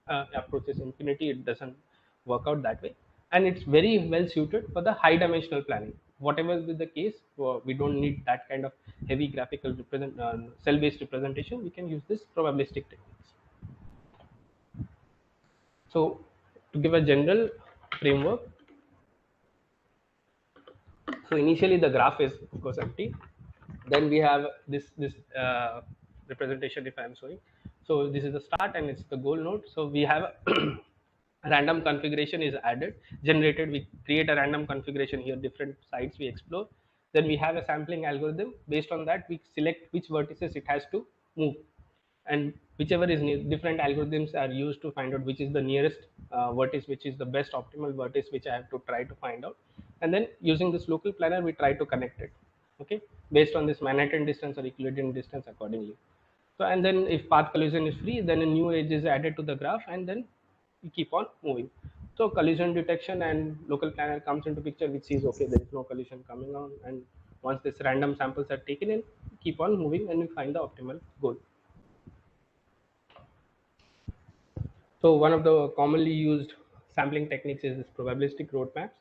approaches infinity, it doesn't work out that way. And it's very well suited for the high dimensional planning. Whatever is the case, we don't need that kind of heavy graphical cell based representation. We can use this probabilistic techniques. So to give a general framework, so initially the graph is of course empty. Then we have this representation, if I am showing. So this is the start and it's the goal node. So we have random configuration is added, generated. We create a random configuration here, different sites we explore. Then we have a sampling algorithm. Based on that, we select which vertices it has to move, and whichever is different algorithms are used to find out which is the nearest vertex, which is the best optimal vertex, which I have to try to find out. And then using this local planner, we try to connect it, okay, based on this Manhattan distance or Euclidean distance accordingly. So and then if path collision is free, then a new edge is added to the graph, and then we keep on moving. So collision detection and local planner comes into picture, which sees, okay, there is no collision coming on, and once this random samples are taken in, keep on moving and we find the optimal goal. So one of the commonly used sampling techniques is this probabilistic road maps.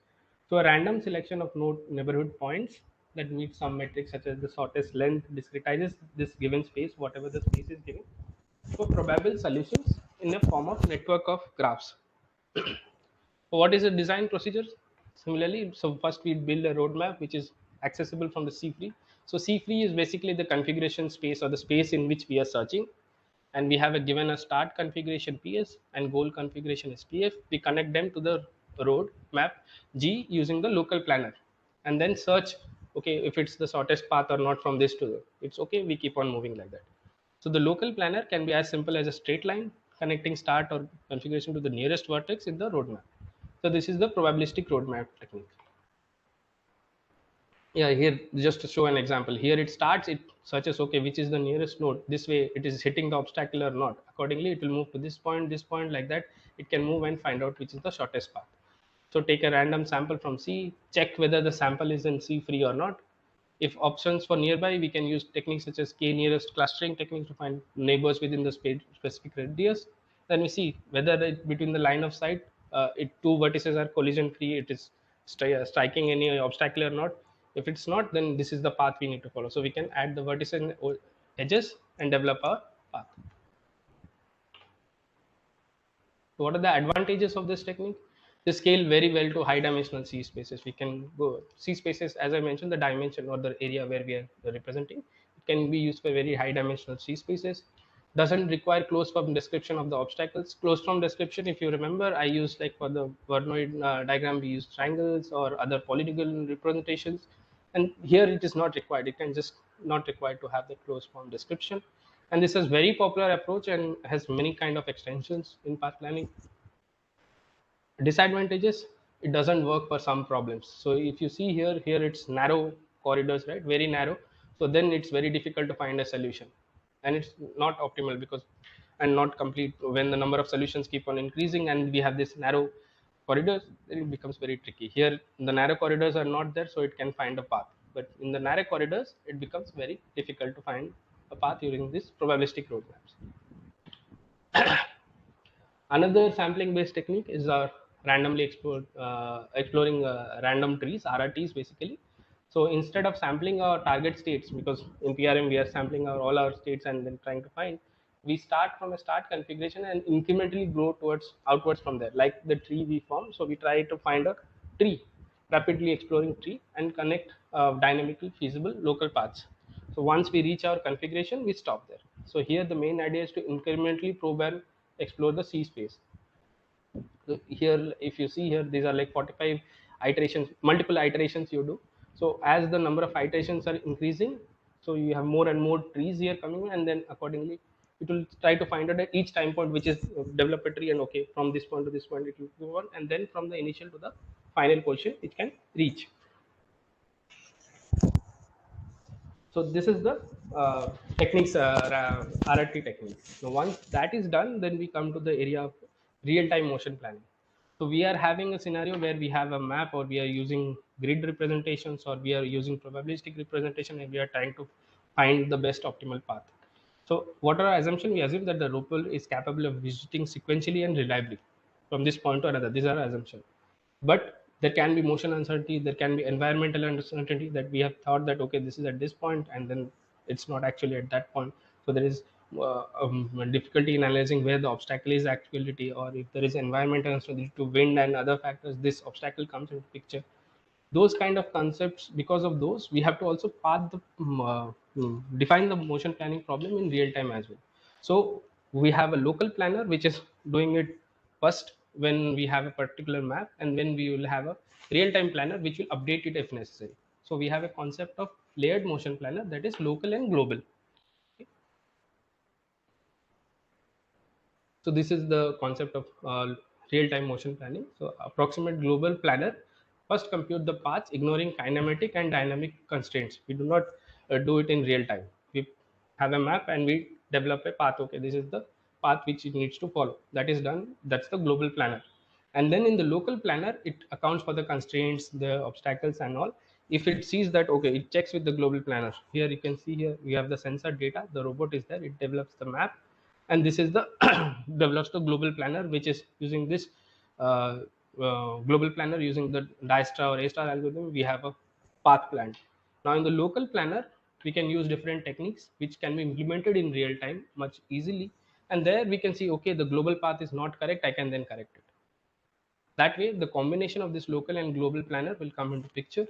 So a random selection of node neighborhood points that meet some metric such as the shortest length discretizes this given space, whatever the space is given, for probable solutions in a form of network of graphs. So what is the design procedure? Similarly, so first we build a roadmap which is accessible from the C-free. So C-free is basically the configuration space or the space in which we are searching, and we have given a start configuration PS and goal configuration is PF. We connect them to the road map G using the local planner, and then search, okay, if it's the shortest path or not from this to the, it's okay, we keep on moving like that. So the local planner can be as simple as a straight line connecting start or configuration to the nearest vertex in the roadmap. So this is the probabilistic roadmap technique. Yeah, here just to show an example, here it starts, it searches, okay, which is the nearest node, this way it is hitting the obstacle or not. Accordingly, it will move to this point, like that. It can move and find out which is the shortest path. So take a random sample from C, check whether the sample is in C free or not. If options for nearby, we can use techniques such as k nearest clustering techniques to find neighbors within the specific radius. Then we see whether between the line of sight, two vertices are collision free, it is striking any obstacle or not. If it's not, then this is the path we need to follow. So we can add the vertices and edges and develop our path. So what are the advantages of this technique? They scale very well to high dimensional C spaces. We can go C spaces, as I mentioned, the dimension or the area where we are representing, it can be used for very high dimensional C spaces. Doesn't require closed form description of the obstacles. Closed form description, if you remember, I used, like for the Vernoid diagram, we use triangles or other polygonal representations. And here it is not required. It can just not required to have the closed form description. And this is very popular approach and has many kind of extensions in path planning. Disadvantages, it doesn't work for some problems. So if you see here it's narrow corridors, right, very narrow. So then it's very difficult to find a solution, and it's not optimal because and not complete when the number of solutions keep on increasing and we have this narrow corridors, then it becomes very tricky. Here the narrow corridors are not there, so it can find a path, but in the narrow corridors it becomes very difficult to find a path using these probabilistic roadmaps. Another sampling based technique is exploring random trees, RRTs basically. So instead of sampling our target states, because in PRM we are sampling all our states and then trying to find, we start from a start configuration and incrementally grow towards outwards from there, like the tree we form. So we try to find a tree, rapidly exploring tree, and connect dynamically feasible local paths. So once we reach our configuration, we stop there. So here the main idea is to incrementally probe and explore the C space. So here, if you see here, these are like 45 iterations, multiple iterations you do. So as the number of iterations are increasing, so you have more and more trees here coming in, and then accordingly, it will try to find out at each time point which is develop a tree, and okay, from this point to this point it will go on, and then from the initial to the final position it can reach. So this is the techniques, RRT technique. Now once that is done, then we come to the area of real-time motion planning. So we are having a scenario where we have a map, or we are using grid representations, or we are using probabilistic representation, and we are trying to find the best optimal path. So what are our assumption? We assume that the roper is capable of visiting sequentially and reliably from this point to another. These are our assumption. But there can be motion uncertainty, there can be environmental uncertainty, that we have thought that okay, this is at this point, and then it's not actually at that point. So there is difficulty in analyzing where the obstacle is actuality, or if there is environmental uncertainty to wind and other factors, this obstacle comes into picture. Those kind of concepts, because of those, we have to also define the motion planning problem in real time as well. So we have a local planner which is doing it first when we have a particular map, and then we will have a real time planner which will update it if necessary. So we have a concept of layered motion planner, that is local and global. So this is the concept of real-time motion planning. So approximate global planner first compute the paths ignoring kinematic and dynamic constraints. We do not do it in real time. We have a map and we develop a path. Okay, this is the path which it needs to follow. That is done. That's the global planner. And then in the local planner, it accounts for the constraints, the obstacles and all. If it sees that, okay, it checks with the global planner. Here you can see here we have the sensor data, the robot is there, it develops the map, and this is the develops the global planner, which is using this global planner using the Dijkstra or A-star algorithm. We have a path plan. Now in the local planner, we can use different techniques which can be implemented in real time much easily, and there we can see, okay, the global path is not correct, I can then correct it. That way the combination of this local and global planner will come into picture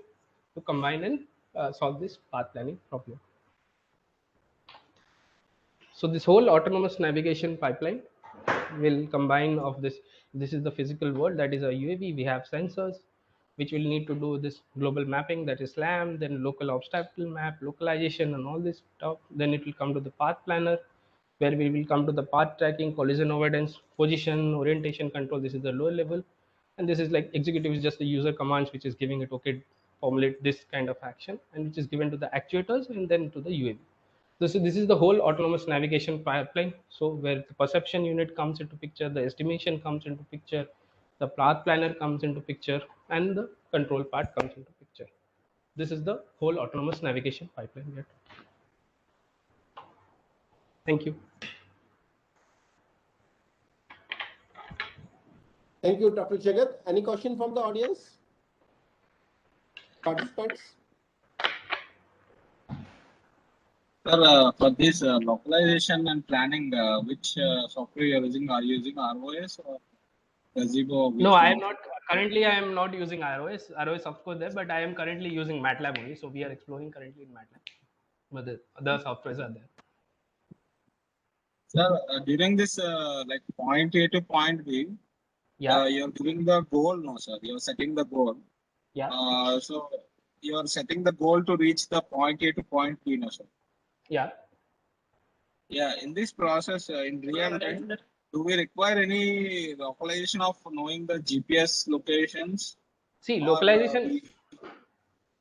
to combine and solve this path planning problem. So this whole autonomous navigation pipeline will combine of this. This is the physical world, that is a UAV. We have sensors which will need to do this global mapping, that is SLAM, then local obstacle map, localization and all this stuff. Then it will come to the path planner, where we will come to the path tracking, collision avoidance, position, orientation control. This is the lower level. And this is like executive is just the user commands which is giving it, okay, formulate this kind of action, and which is given to the actuators and then to the UAV. This is the whole autonomous navigation pipeline. So where the perception unit comes into picture, the estimation comes into picture, the path planner comes into picture, and the control part comes into picture. This is the whole autonomous navigation pipeline here. Thank you. Thank you, Dr. Jagat. Any question from the audience? Participants? Sir, for this localization and planning, which software you are using? Are you using ROS or Gazebo? No, I am not. Currently, I am not using ROS. ROS, of course, there, but I am currently using MATLAB only. So we are exploring currently in MATLAB, but the other softwares are there. Sir, during this like point A to point B, Yeah. you're giving the goal, no, sir. You're setting the goal. Yeah. So you're setting the goal to reach the point A to point B, no, sir. Yeah. Yeah, in this process, in real time, do we require any localization of knowing the GPS locations, See, or localization. we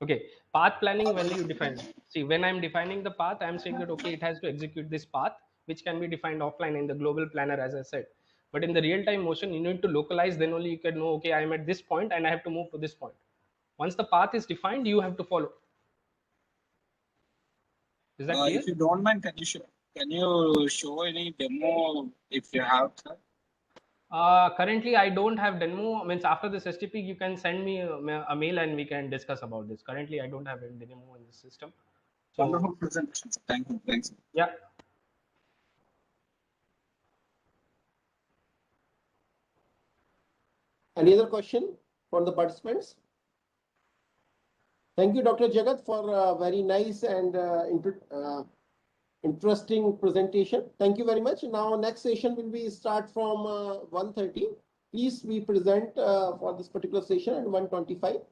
Okay, path planning, when you define, see, when I'm defining the path, I'm saying that okay, it has to execute this path, which can be defined offline in the global planner, as I said. But in the real-time motion, you need to localize, then only you can know, okay, I'm at this point and I have to move to this point. Once the path is defined, you have to follow. Is that clear? if you don't mind, can you show any demo if you have that? Currently, I don't have demo. Means after this STP, you can send me a mail and we can discuss about this. Currently, I don't have any demo in the system. So Wonderful presentation. Thank you. Thanks. yeah. Any other question for the participants? Thank you, Dr. Jagat, for a very nice and interesting presentation. Thank you very much. Now, next session will be start from 1:30. Please be present for this particular session at 1:25.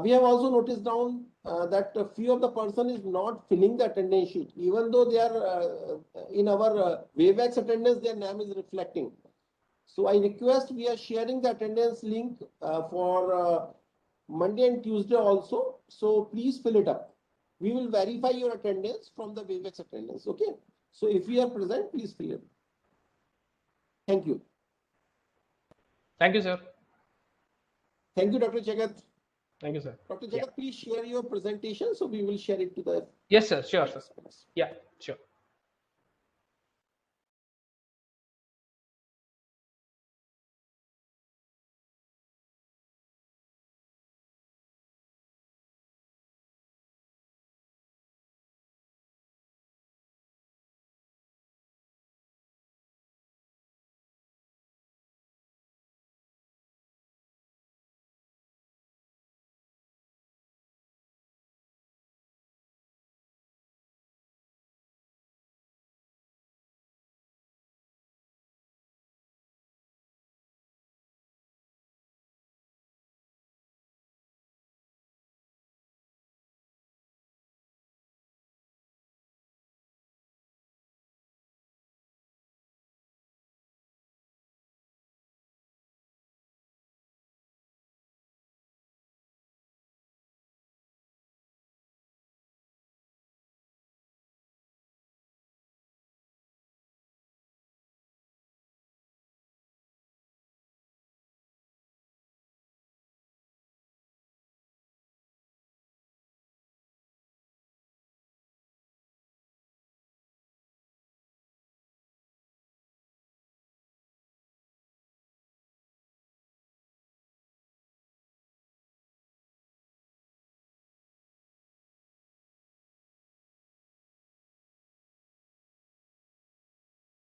We have also noticed down that a few of the person is not filling the attendance sheet, even though they are in our WaveX attendance, their name is reflecting. So I request we are sharing the attendance link for Monday and Tuesday also. So please fill it up. We will verify your attendance from the WaveX attendance. Okay. So if you are present, please fill it. Thank you. Thank you, sir. Thank you, Dr. Jagat. Thank you, sir. Dr. Jagat, Yeah. please share your presentation. So we will share it to the Yes, sir. Sure, sir. participants. Yeah, sure.